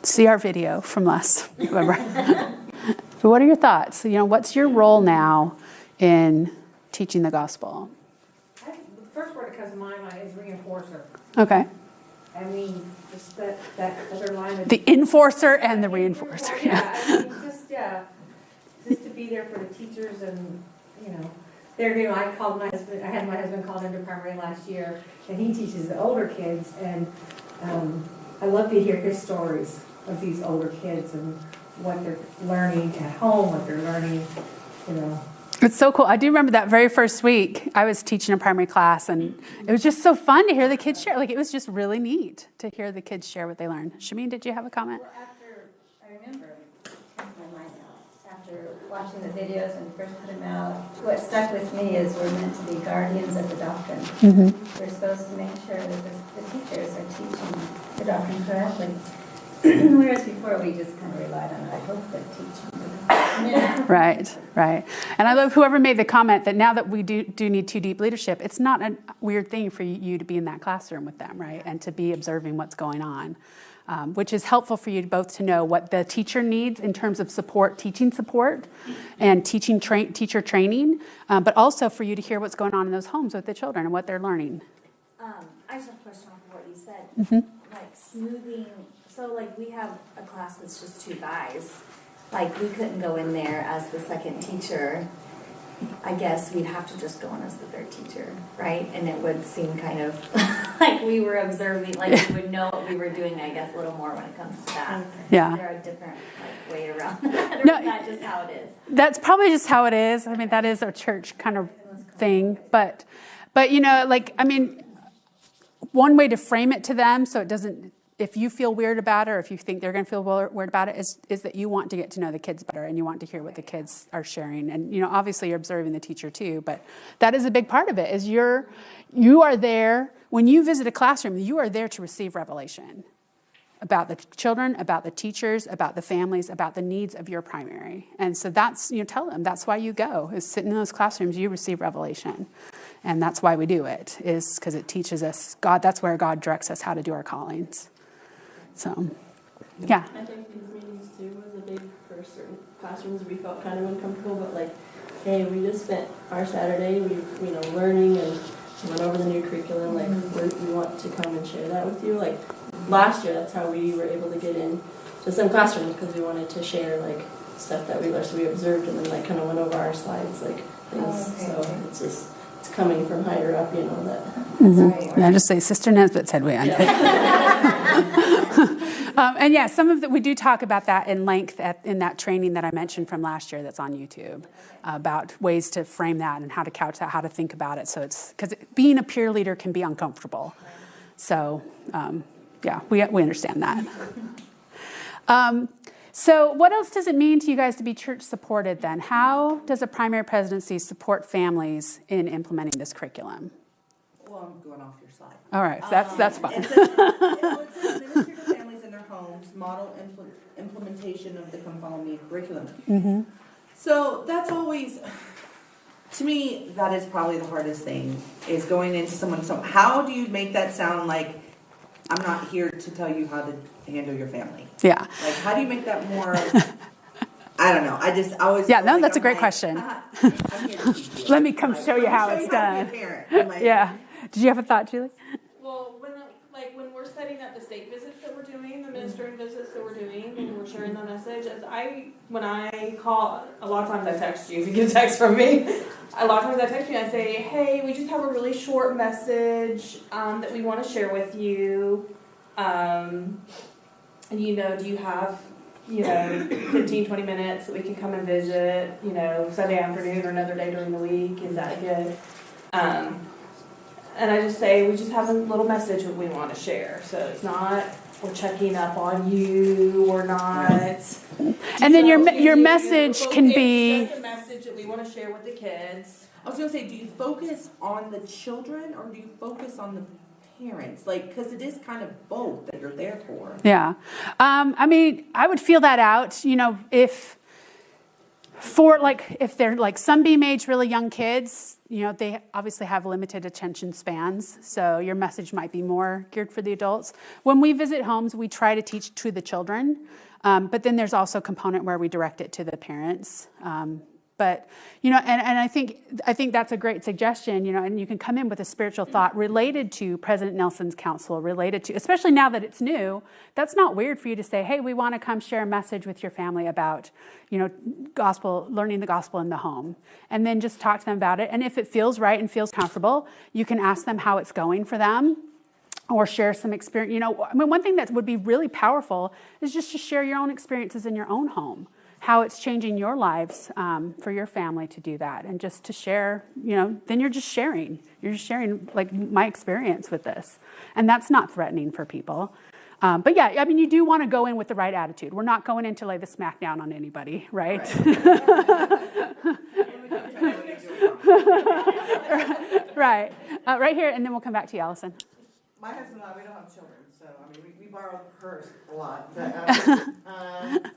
See our video from last November. So what are your thoughts? What's your role now in teaching the gospel? The first word that comes to my mind is reinforcer. Okay. Just that other line of... The enforcer and the reinforcer. Just to be there for the teachers and, I had my husband called into primary last year, and he teaches the older kids, and I love to hear his stories of these older kids and what they're learning at home, what they're learning, It's so cool. I do remember that very first week I was teaching a primary class, and it was just so fun to hear the kids share. It was just really neat to hear the kids share what they learned. Shameen, did you have a comment? Well, I remember, my mind after watching the videos and first put them out, what stuck with me is we're meant to be guardians of the doctrine. Mm-hmm. We're supposed to make sure that the teachers are teaching the doctrine correctly. Whereas before we just kind of relied on, I hope they're teaching. Right. And I love whoever made the comment that now that we do need too deep leadership, it's not a weird thing for you to be in that classroom with them, right? And to be observing what's going on, which is helpful for you both to know what the teacher needs in terms of support, teaching support, and teacher training, but also for you to hear what's going on in those homes with the children and what they're learning. I just have a question off of what you said. Mm-hmm. Like smoothing, so we have a class that's just two guys. We couldn't go in there as the second teacher. I guess we'd have to just go in as the third teacher, right? And it would seem kind of like we were observing, we would know what we were doing, I guess, a little more when it comes to that. Yeah. Is there a different way around that, or No, is that just how it is? That's probably just how it is. That is a church kind of thing. But one way to frame it to them so it doesn't, if you feel weird about it or if you think they're going to feel weird about it, is that you want to get to know the kids better and you want to hear what the kids are sharing. And, obviously you're observing the teacher too, but that is a big part of it, is you are there, when you visit a classroom, you are there to receive revelation about the children, about the teachers, about the families, about the needs of your primary. And so that's, tell them, that's why you go, is sitting in those classrooms, you receive revelation. And that's why we do it, is because it teaches us God. That's where God directs us how to do our callings. So, yeah. I think these meetings too was a big for certain classrooms. We felt kind of uncomfortable, but hey, we just spent our Saturday, learning and went over the new curriculum. We want to come and share that with you. Last year, that's how we were able to get in to some classrooms, because we wanted to share stuff that we learned. So we observed and then kind of went over our slides, things. So it's coming from higher up, that. Mm-hmm. I just say Sister Nesbitt said we. And some of we do talk about that in length in that training that I mentioned from last year that's on YouTube, about ways to frame that and how to couch that, how to think about it. So it's because being a peer leader can be uncomfortable. So we understand that. So what else does it mean to you guys to be church supported then? How does a primary presidency support families in implementing this curriculum? Well, I'm going off your side. All right, that's fine. It says minister to families in their homes, model implementation of the Come Follow Me curriculum. Mm-hmm. So that's always, to me, that is probably the hardest thing, is going into someone's home. How do you make that sound like, I'm not here to tell you how to handle your family? Yeah. Like, how do you make that more, I don't know, I always. Yeah, no, like that's a I'm great like, question. I'm here to teach you. Let me come show you how Let me it's show you how done. to be a parent. I'm like, Yeah. Did you have a thought, Julie? Well, when we're setting up the state visits that we're doing, the ministering visits that we're doing, and we're sharing the message, when I call, a lot of times I text you if you get a text from me. A lot of times I text you and I say, hey, we just have a really short message that we want to share with you. And do you have 15, 20 minutes that we can come and visit, Sunday afternoon or another day during the week? Is that good? And I just say, we just have a little message that we want to share. So it's not, we're checking up on you, we're not. And then your message can be. It's just a message that we want to share with the kids. I was going to say, do you focus on the children or do you focus on the parents? Like, because it is kind of both that you're there for. Yeah. I would feel that out, if they're like Sunbeam age, really young kids, they obviously have limited attention spans. So your message might be more geared for the adults. When we visit homes, we try to teach to the children. But then there's also a component where we direct it to the parents. But, and I think that's a great suggestion, and you can come in with a spiritual thought related to President Nelson's counsel, related to, especially now that it's new, that's not weird for you to say, hey, we want to come share a message with your family about, learning the gospel in the home. And then just talk to them about it. And if it feels right and feels comfortable, you can ask them how it's going for them or share some experience. One thing that would be really powerful is just to share your own experiences in your own home. How it's changing your lives for your family to do that. And just to share, then you're just sharing. You're just sharing, like, my experience with this. And that's not threatening for people. But yeah, you do want to go in with the right attitude. We're not going in to lay the smack down on anybody, right? Right. Right here, and then we'll come back to you, Allison. My husband and I, we don't have children, so, we borrow hers a lot. But,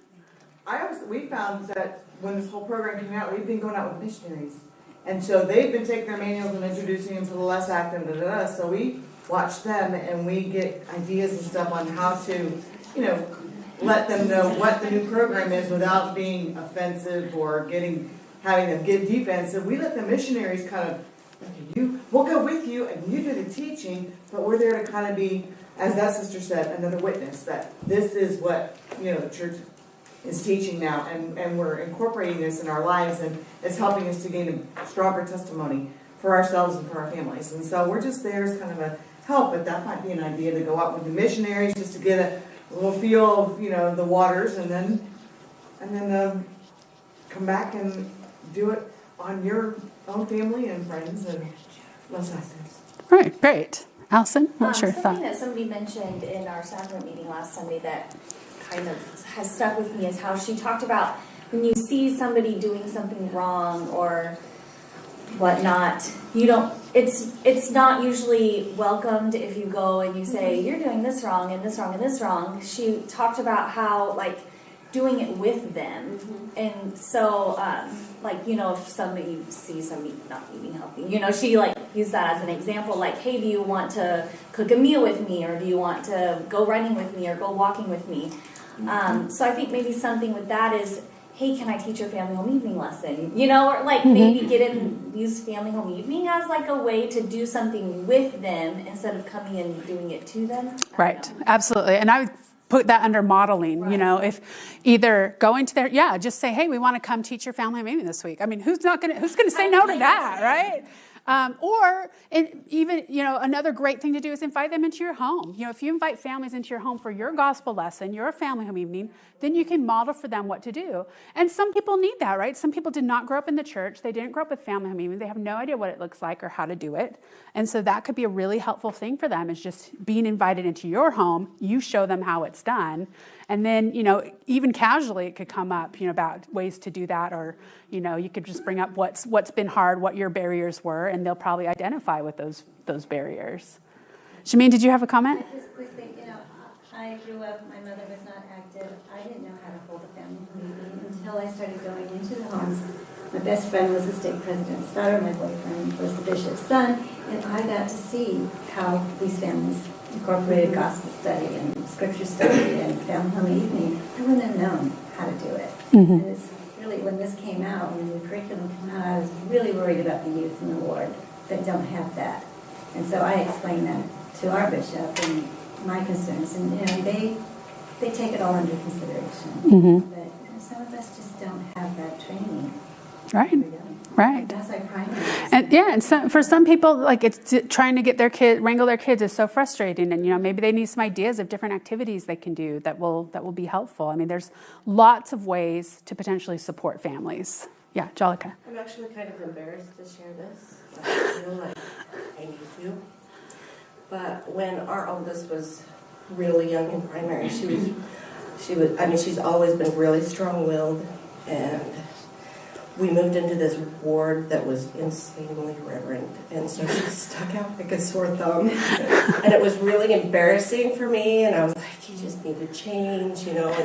we found that when this whole program came out, we've been going out with missionaries. And so they've been taking their manuals and introducing them to the less active, so we watch them and we get ideas and stuff on how to, let them know what the new program is without being offensive or having them get defensive. We let the missionaries kind of, we'll go with you and you do the teaching, but we're there to kind of be, as that sister said, another witness that this is what, the church is teaching now, and we're incorporating this in our lives, and it's helping us to gain a stronger testimony for ourselves and for our families. And so we're just there as kind of a help, but that might be an idea to go out with the missionaries just to get a little feel of, the waters, and then come back and do it on your own family and friends and less actors. Right, great. Allison, what's your Something thought? that somebody mentioned in our sacrament meeting last Sunday that kind of has stuck with me is how she talked about when you see somebody doing something wrong or whatnot, it's not usually welcomed if you go and you say, you're doing this wrong and this wrong and this wrong. She talked about how, doing it with them. And so, if somebody sees somebody not eating healthy, she used that as an example, hey, do you want to cook a meal with me, or do you want to go running with me or go walking with me? So I think maybe something with that is, hey, can I teach your family home evening lesson? Or maybe use family home evening as a way to do something with them instead of coming and doing it to them. Right, absolutely. And I would put that under modeling, right. If either going to their, just say, hey, we want to come teach your family home evening this week. Who's going to say no to that, right? Another great thing to do is invite them into your home. If you invite families into your home for your gospel lesson, your family home evening, then you can model for them what to do. And some people need that, right? Some people did not grow up in the church. They didn't grow up with family home evening. They have no idea what it looks like or how to do it. And so that could be a really helpful thing for them, is just being invited into your home. You show them how it's done. And then, even casually it could come up, about ways to do that, or, you could just bring up what's been hard, what your barriers were, and they'll probably identify with those barriers. Shameen, did you have a comment? Just quickly, I grew up, my mother was not active. I didn't know how to hold a family meeting until I started going into the homes. My best friend was the stake president's daughter, my boyfriend was the bishop's son, and I got to see how these families incorporated gospel study and scripture study and family home evening. I wouldn't have known how to do it. And it's really, when this came out, when the curriculum came out, I was really worried about the youth in the ward that don't have that. And so I explained that to our bishop and my concerns, and they take it all under consideration. But some of us just don't have that training. Right. That's like primary. And for some people, like, it's trying to wrangle their kids is so frustrating, and maybe they need some ideas of different activities they can do that will be helpful. I mean, there's lots of ways to potentially support families. Yeah, Jolika. I'm actually kind of embarrassed to share this. I feel like I need to. But when our oldest was really young in primary, she's always been really strong-willed, and we moved into this ward that was insanely reverent, and so she stuck out like a sore thumb, and it was really embarrassing for me, and I was like, you just need to change, and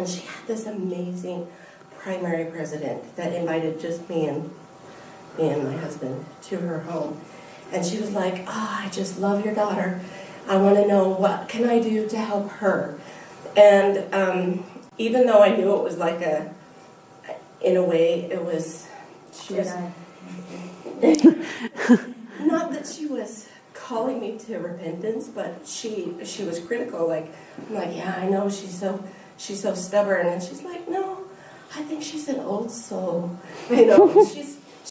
she had this amazing primary president that invited just me and my husband to her home. And she was like, I just love your daughter. I want to know, what can I do to help her? And even though I knew it was like in a way, she was, not that she was calling me to repentance, but she was critical. I'm like, yeah, I know she's so stubborn. And she's like, no, I think she's an old soul.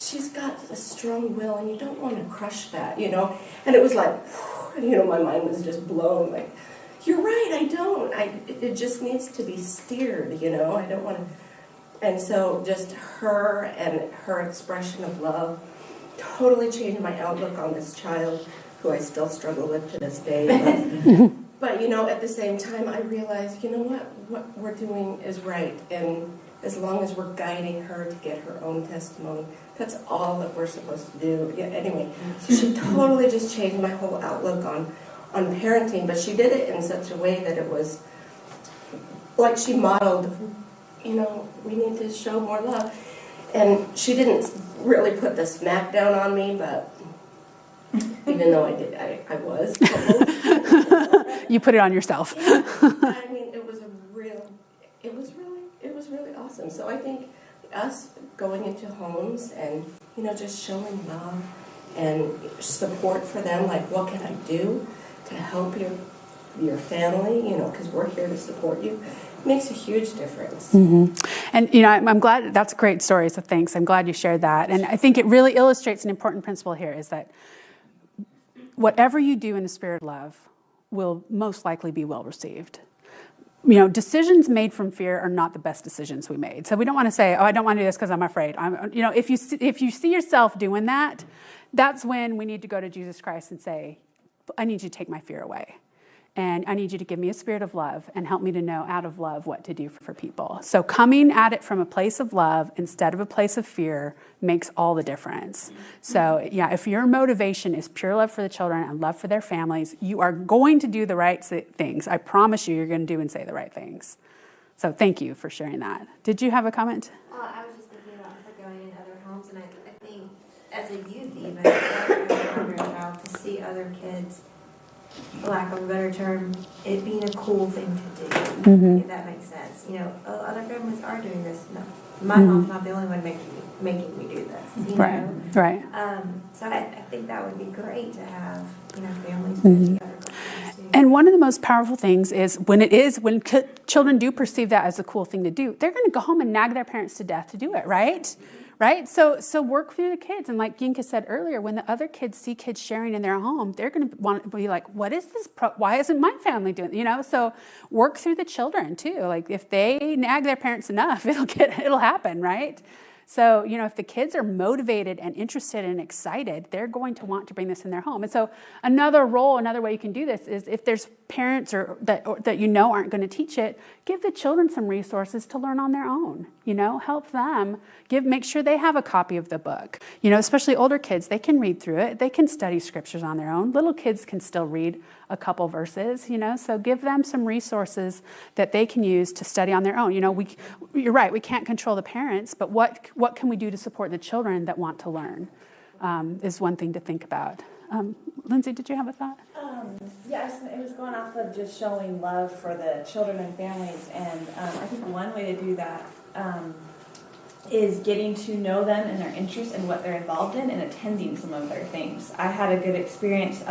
She's got a strong will, and you don't want to crush that, And it was like, my mind was just blown. Like, you're right, I don't. It just needs to be steered, I don't want to. And so just her and her expression of love totally changed my outlook on this child, who I still struggle with to this day. But at the same time, I realized, what we're doing is right. And as long as we're guiding her to get her own testimony, that's all that we're supposed to do. Yeah, anyway, so she totally just changed my whole outlook on parenting, but she did it in such a way that it was like she modeled, we need to show more love. And she didn't really put the smack down on me, but even though I did, I was. You put it on yourself. Yeah. I mean, it was really awesome. So I think us going into homes and, just showing love and support for them, like, what can I do to help your family, because we're here to support you, makes a huge difference. And, I'm glad, that's a great story, so thanks. I'm glad you shared that. And I think it really illustrates an important principle here, is that whatever you do in the spirit of love will most likely be well received. Decisions made from fear are not the best decisions we made. So we don't want to say, I don't want to do this because I'm afraid. If you see yourself doing that, that's when we need to go to Jesus Christ and say, I need you to take my fear away. And I need you to give me a spirit of love and help me to know out of love what to do for people. So coming at it from a place of love instead of a place of fear makes all the difference. So yeah, if your motivation is pure love for the children and love for their families, you are going to do the right things. I promise you're going to do and say the right things. So thank you for sharing that. Did you have a comment? I was just thinking about her going in other homes, and I think as a youth even, as a child, to see other kids, for lack of a better term, it being a cool thing to do, if that makes sense. Other families are doing this. No, my mom's not the only one making me do this. Right. So I think that would be great to have, families do the other things too. And one of the most powerful things is when children do perceive that as a cool thing to do, they're going to go home and nag their parents to death to do it, right? Right? So work through the kids. And like Ginka said earlier, when the other kids see kids sharing in their home, they're going to want to be like, what is this? Why isn't my family doing it? So work through the children too. Like if they nag their parents enough, it'll happen, right? So, if the kids are motivated and interested and excited, they're going to want to bring this in their home. And so another way you can do this is if there's parents or that aren't going to teach it, give the children some resources to learn on their own. Help them, make sure they have a copy of the book. Especially older kids, they can read through it. They can study scriptures on their own. Little kids can still read a couple verses, so give them some resources that they can use to study on their own. You're right, we can't control the parents, but what can we do to support the children that want to learn is one thing to think about. Lindsay, did you have a thought? It was going off of just showing love for the children and families, and I think one way to do that is getting to know them and their interests and what they're involved in and attending some of their things. I had a good experience.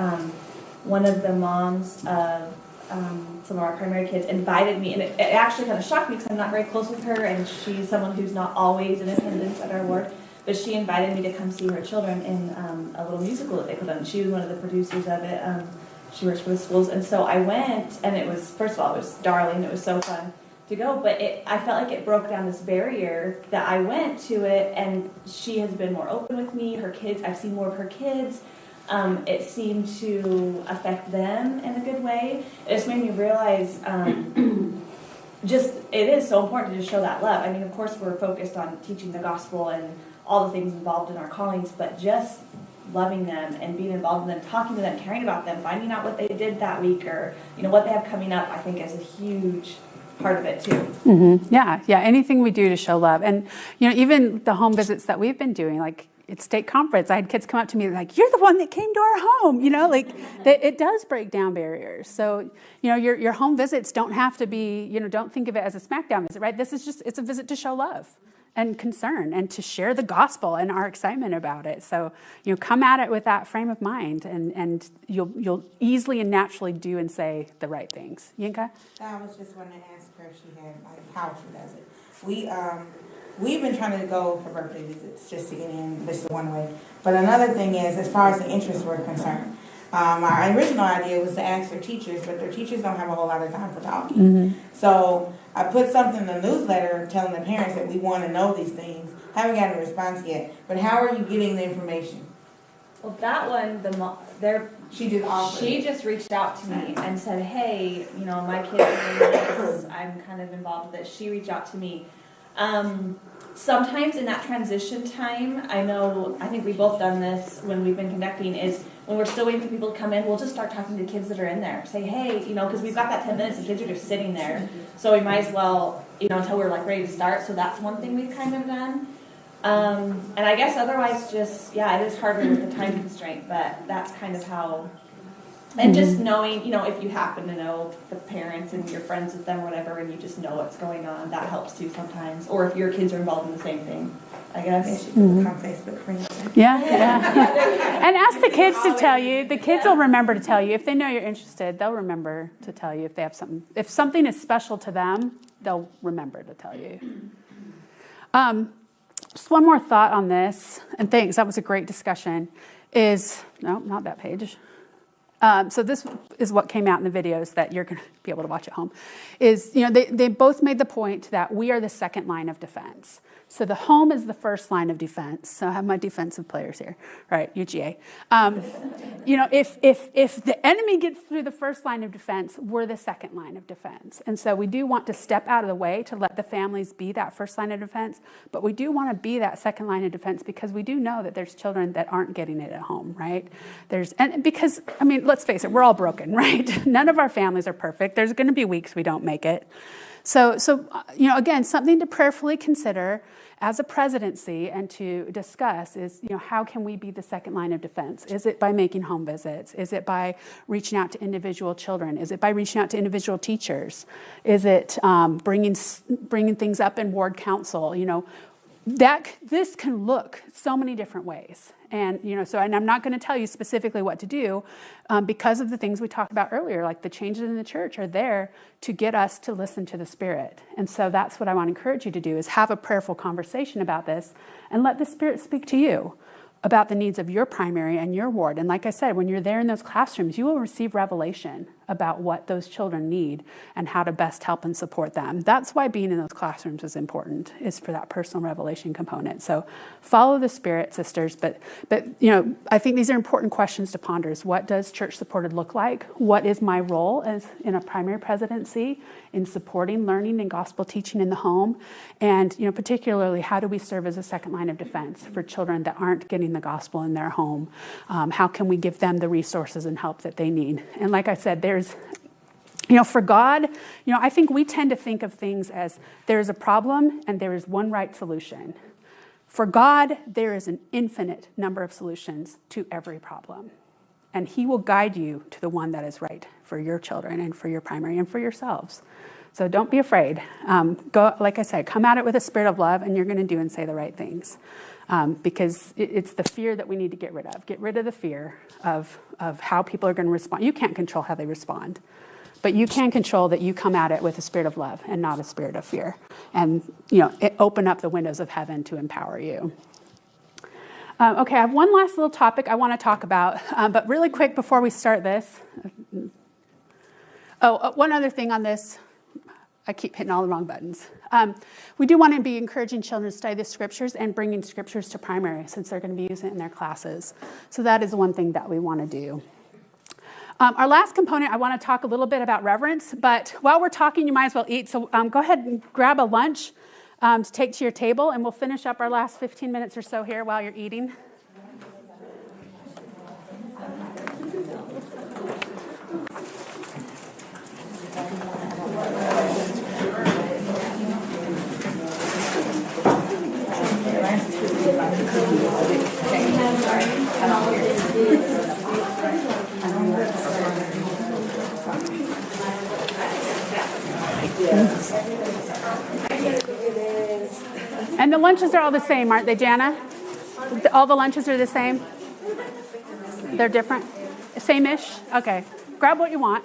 One of the moms of some of our primary kids invited me, and it actually kind of shocked me because I'm not very close with her, and she's someone who's not always in attendance at our ward, but she invited me to come see her children in a little musical that they put on. She was one of the producers of it. She works for the schools, and so I went, and it was, first of all, it was darling, it was so fun to go, but I felt like it broke down this barrier that I went to it, and she has been more open with me. Her kids, I've seen more of her kids. It seemed to affect them in a good way. It just made me realize it is so important to just show that love. I mean, of course, we're focused on teaching the gospel and all the things involved in our callings, but just loving them and being involved in them, talking to them, caring about them, finding out what they did that week or, what they have coming up, I think is a huge part of it too. Mm-hmm. Yeah. Anything we do to show love. And, even the home visits that we've been doing, like, it's state conference. I had kids come up to me like, "You're the one that came to our home," it does break down barriers. So, your home visits don't have to be, don't think of it as a smackdown visit, right? This is it's a visit to show love and concern and to share the gospel and our excitement about it. So, come at it with that frame of mind and you'll easily and naturally do and say the right things. Yinka? I was just wanting to ask her if she had, how she does it. We've been trying to go for birthday visits just to get in. This is one way. But another thing is, as far as the interests were concerned, our original idea was to ask their teachers, but their teachers don't have a whole lot of time for talking. Mm-hmm. So I put something in the newsletter telling the parents that we want to know these things. Haven't gotten a response yet. But how are you getting the information? Well, that one, she just reached out to me and said, "Hey, my kids are doing this. I'm kind of involved with this." She reached out to me. Sometimes in that transition time, I think we've both done this when we've been conducting, is when we're still waiting for people to come in, we'll just start talking to kids that are in there. Say, "Hey," because we've got that 10 minutes, the kids are just sitting there. So we might as well, until we're ready to start. So that's one thing we've kind of done. And I guess otherwise just, it is harder with the time constraint, but that's kind of how. And just knowing, if you happen to know the parents and you're friends with them or whatever, and you just know what's going on, that helps too sometimes. Or if your kids are involved in the same thing, I guess. Become Facebook friends. Yeah. And ask the kids to tell you. The kids will remember to tell you. If they know you're interested, they'll remember to tell you if they have something. If something is special to them, they'll remember to tell you. Just one more thought on this, and thanks, that was a great discussion, no, not that page. So this is what came out in the videos that you're going to be able to watch at home, they both made the point that we are the second line of defense. So the home is the first line of defense. So I have my defensive players here, right? UGA. If the enemy gets through the first line of defense, we're the second line of defense. And so we do want to step out of the way to let the families be that first line of defense, but we do want to be that second line of defense because we do know that there's children that aren't getting it at home, right? Let's face it, we're all broken, right? None of our families are perfect. There's going to be weeks we don't make it. So again, something to prayerfully consider as a presidency and to discuss is, how can we be the second line of defense? Is it by making home visits? Is it by reaching out to individual children? Is it by reaching out to individual teachers? Is it bringing things up in ward council? This can look so many different ways. And, and I'm not going to tell you specifically what to do because of the things we talked about earlier, like the changes in the church are there to get us to listen to the Spirit. And so that's what I want to encourage you to do is have a prayerful conversation about this and let the Spirit speak to you about the needs of your primary and your ward. And like I said, when you're there in those classrooms, you will receive revelation about what those children need and how to best help and support them. That's why being in those classrooms is important, is for that personal revelation component. So follow the Spirit, sisters, but I think these are important questions to ponder. Is what does church supported look like? What is my role as in a primary presidency in supporting learning and gospel teaching in the home? And particularly, how do we serve as a second line of defense for children that aren't getting the gospel in their home? How can we give them the resources and help that they need? And like I said, for God, I think we tend to think of things as there's a problem and there is one right solution. For God, there is an infinite number of solutions to every problem. And He will guide you to the one that is right for your children and for your primary and for yourselves. So don't be afraid. Go, like I said, come at it with a spirit of love, and you're going to do and say the right things. Because it's the fear that we need to get rid of. Get rid of the fear of how people are going to respond. You can't control how they respond. But you can control that you come at it with a spirit of love and not a spirit of fear. And, open up the windows of heaven to empower you. Okay, I have one last little topic I want to talk about. But really quick before we start this. One other thing on this. I keep hitting all the wrong buttons. We do want to be encouraging children to study the scriptures and bringing scriptures to primary since they're going to be using it in their classes. So that is one thing that we want to do. Our last component, I want to talk a little bit about reverence, but while we're talking, you might as well eat. So go ahead and grab a lunch to take to your table, and we'll finish up our last 15 minutes or so here while you're eating. And the lunches are all the same, aren't they, Jana? All the lunches are the same? They're different? Same-ish? Okay. Grab what you want.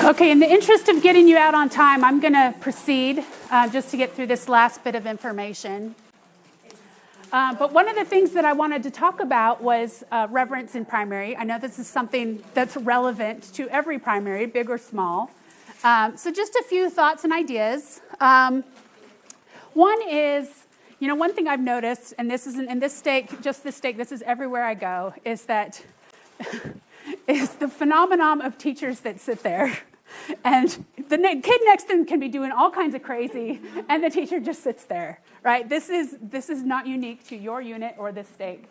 Okay, in the interest of getting you out on time, I'm going to proceed just to get through this last bit of information. But one of the things that I wanted to talk about was reverence in primary. I know this is something that's relevant to every primary, big or small. So just a few thoughts and ideas. One is, one thing I've noticed, and this isn't in this stake, just this stake, this is everywhere I go, is that is the phenomenon of teachers that sit there. And the kid next to them can be doing all kinds of crazy, and the teacher just sits there, right? This is not unique to your unit or this stake.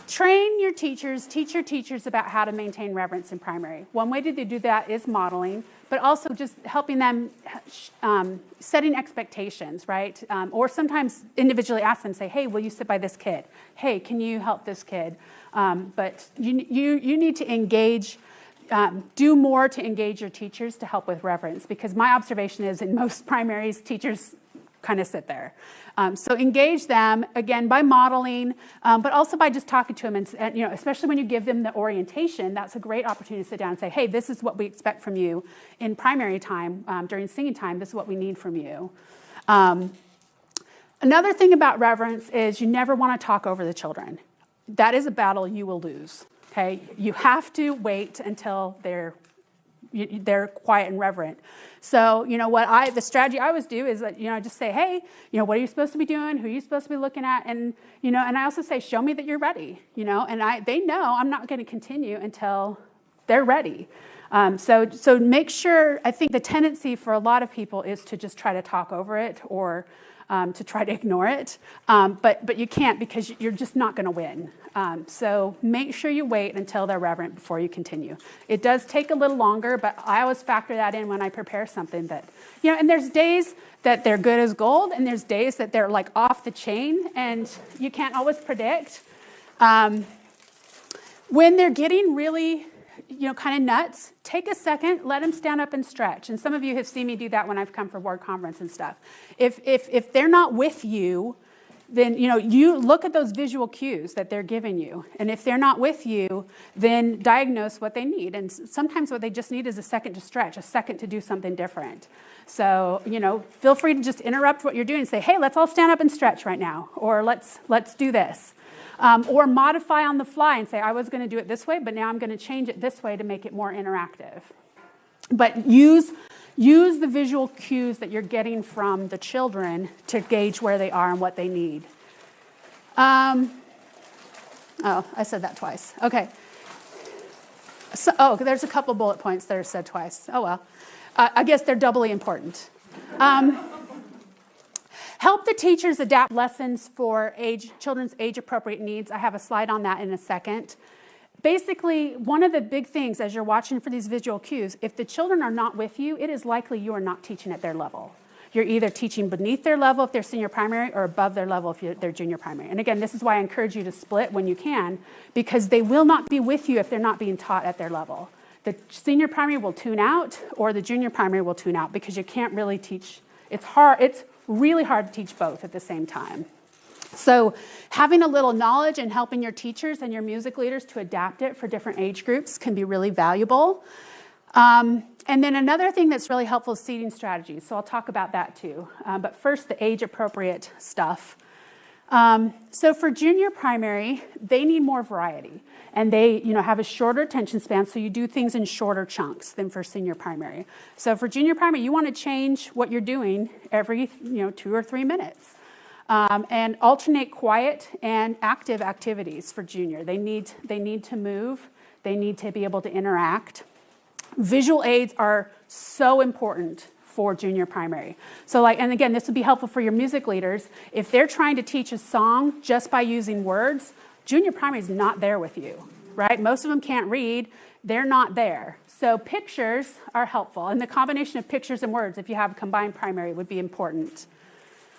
Train your teachers, teach your teachers about how to maintain reverence in primary. One way to do that is modeling, but also just helping them, setting expectations, right? Or sometimes individually ask them, say, hey, will you sit by this kid? Hey, can you help this kid? But you need to engage, do more to engage your teachers to help with reverence, because my observation is in most primaries, teachers kind of sit there. So engage them, again, by modeling, but also by just talking to them. And especially when you give them the orientation, that's a great opportunity to sit down and say, hey, this is what we expect from you in primary time, during singing time, this is what we need from you. Another thing about reverence is you never want to talk over the children. That is a battle you will lose, okay? You have to wait until they're quiet and reverent. So, the strategy I always do is that, I just say, hey, what are you supposed to be doing? Who are you supposed to be looking at? And, and I also say, show me that you're ready, and they know I'm not going to continue until they're ready. So make sure, I think the tendency for a lot of people is to just try to talk over it or to try to ignore it. But you can't, because you're just not going to win. So make sure you wait until they're reverent before you continue. It does take a little longer, but I always factor that in when I prepare something that, and there's days that they're good as gold, and there's days that they're like off the chain, and you can't always predict. When they're getting really, kind of nuts, take a second, let them stand up and stretch. And some of you have seen me do that when I've come for ward conference and stuff. If they're not with you, then, you look at those visual cues that they're giving you. And if they're not with you, then diagnose what they need. And sometimes what they just need is a second to stretch, a second to do something different. So, feel free to just interrupt what you're doing and say, hey, let's all stand up and stretch right now. Or let's do this. Or modify on the fly and say, I was going to do it this way, but now I'm going to change it this way to make it more interactive. But use the visual cues that you're getting from the children to gauge where they are and what they need. I said that twice. Okay. So, there's a couple bullet points that are said twice. Oh, well. I guess they're doubly important. Help the teachers adapt lessons for children's age-appropriate needs. I have a slide on that in a second. Basically, one of the big things as you're watching for these visual cues, if the children are not with you, it is likely you are not teaching at their level. You're either teaching beneath their level if they're senior primary or above their level if they're junior primary. And again, this is why I encourage you to split when you can, because they will not be with you if they're not being taught at their level. The senior primary will tune out or the junior primary will tune out because you can't really teach. It's really hard to teach both at the same time. So having a little knowledge and helping your teachers and your music leaders to adapt it for different age groups can be really valuable. And then another thing that's really helpful is seating strategies. So I'll talk about that too. But first, the age-appropriate stuff. So for junior primary, they need more variety. And they, have a shorter attention span, so you do things in shorter chunks than for senior primary. So for junior primary, you want to change what you're doing every, 2 or 3 minutes. And alternate quiet and active activities for junior. They need to move. They need to be able to interact. Visual aids are so important for junior primary. So and again, this would be helpful for your music leaders. If they're trying to teach a song just by using words, junior primary is not there with you, right? Most of them can't read. They're not there. So pictures are helpful. And the combination of pictures and words, if you have combined primary, would be important.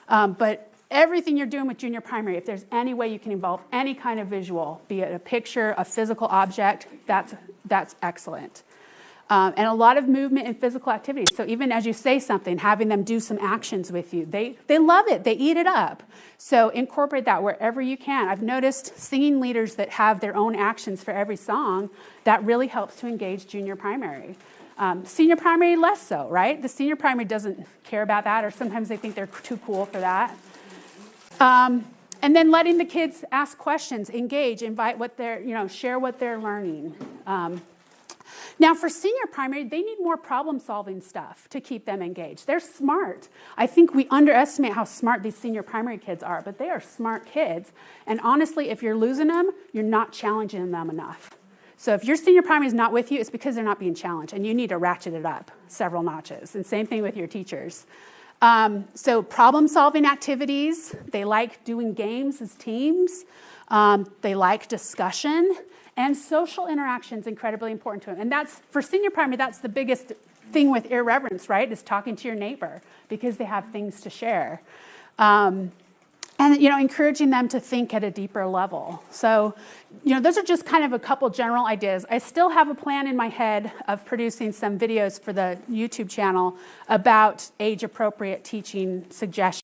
But everything you're doing with junior primary, if there's any way you can involve any kind of visual, be it a picture, a physical object, that's excellent. And a lot of movement and physical activities. So even as you say something, having them do some actions with you, they love it. They eat it up. So incorporate that wherever you can. I've noticed singing leaders that have their own actions for every song, that really helps to engage junior primary. Senior primary, less so, right? The senior primary doesn't care about that, or sometimes they think they're too cool for that. And then letting the kids ask questions, engage, invite what they're, share what they're learning. Now, for senior primary, they need more problem-solving stuff to keep them engaged. They're smart. I think we underestimate how smart these senior primary kids are, but they are smart kids. And honestly, if you're losing them, you're not challenging them enough. So if your senior primary is not with you, it's because they're not being challenged, and you need to ratchet it up several notches. And same thing with your teachers. So problem-solving activities, they like doing games as teams. They like discussion. And social interaction is incredibly important to them. And that's, for senior primary, that's the biggest thing with irreverence, right, is talking to your neighbor because they have things to share. And, encouraging them to think at a deeper level. So, those are just kind of a couple general ideas. I still have a plan in my head of producing some videos for the YouTube channel about age-appropriate teaching suggestions.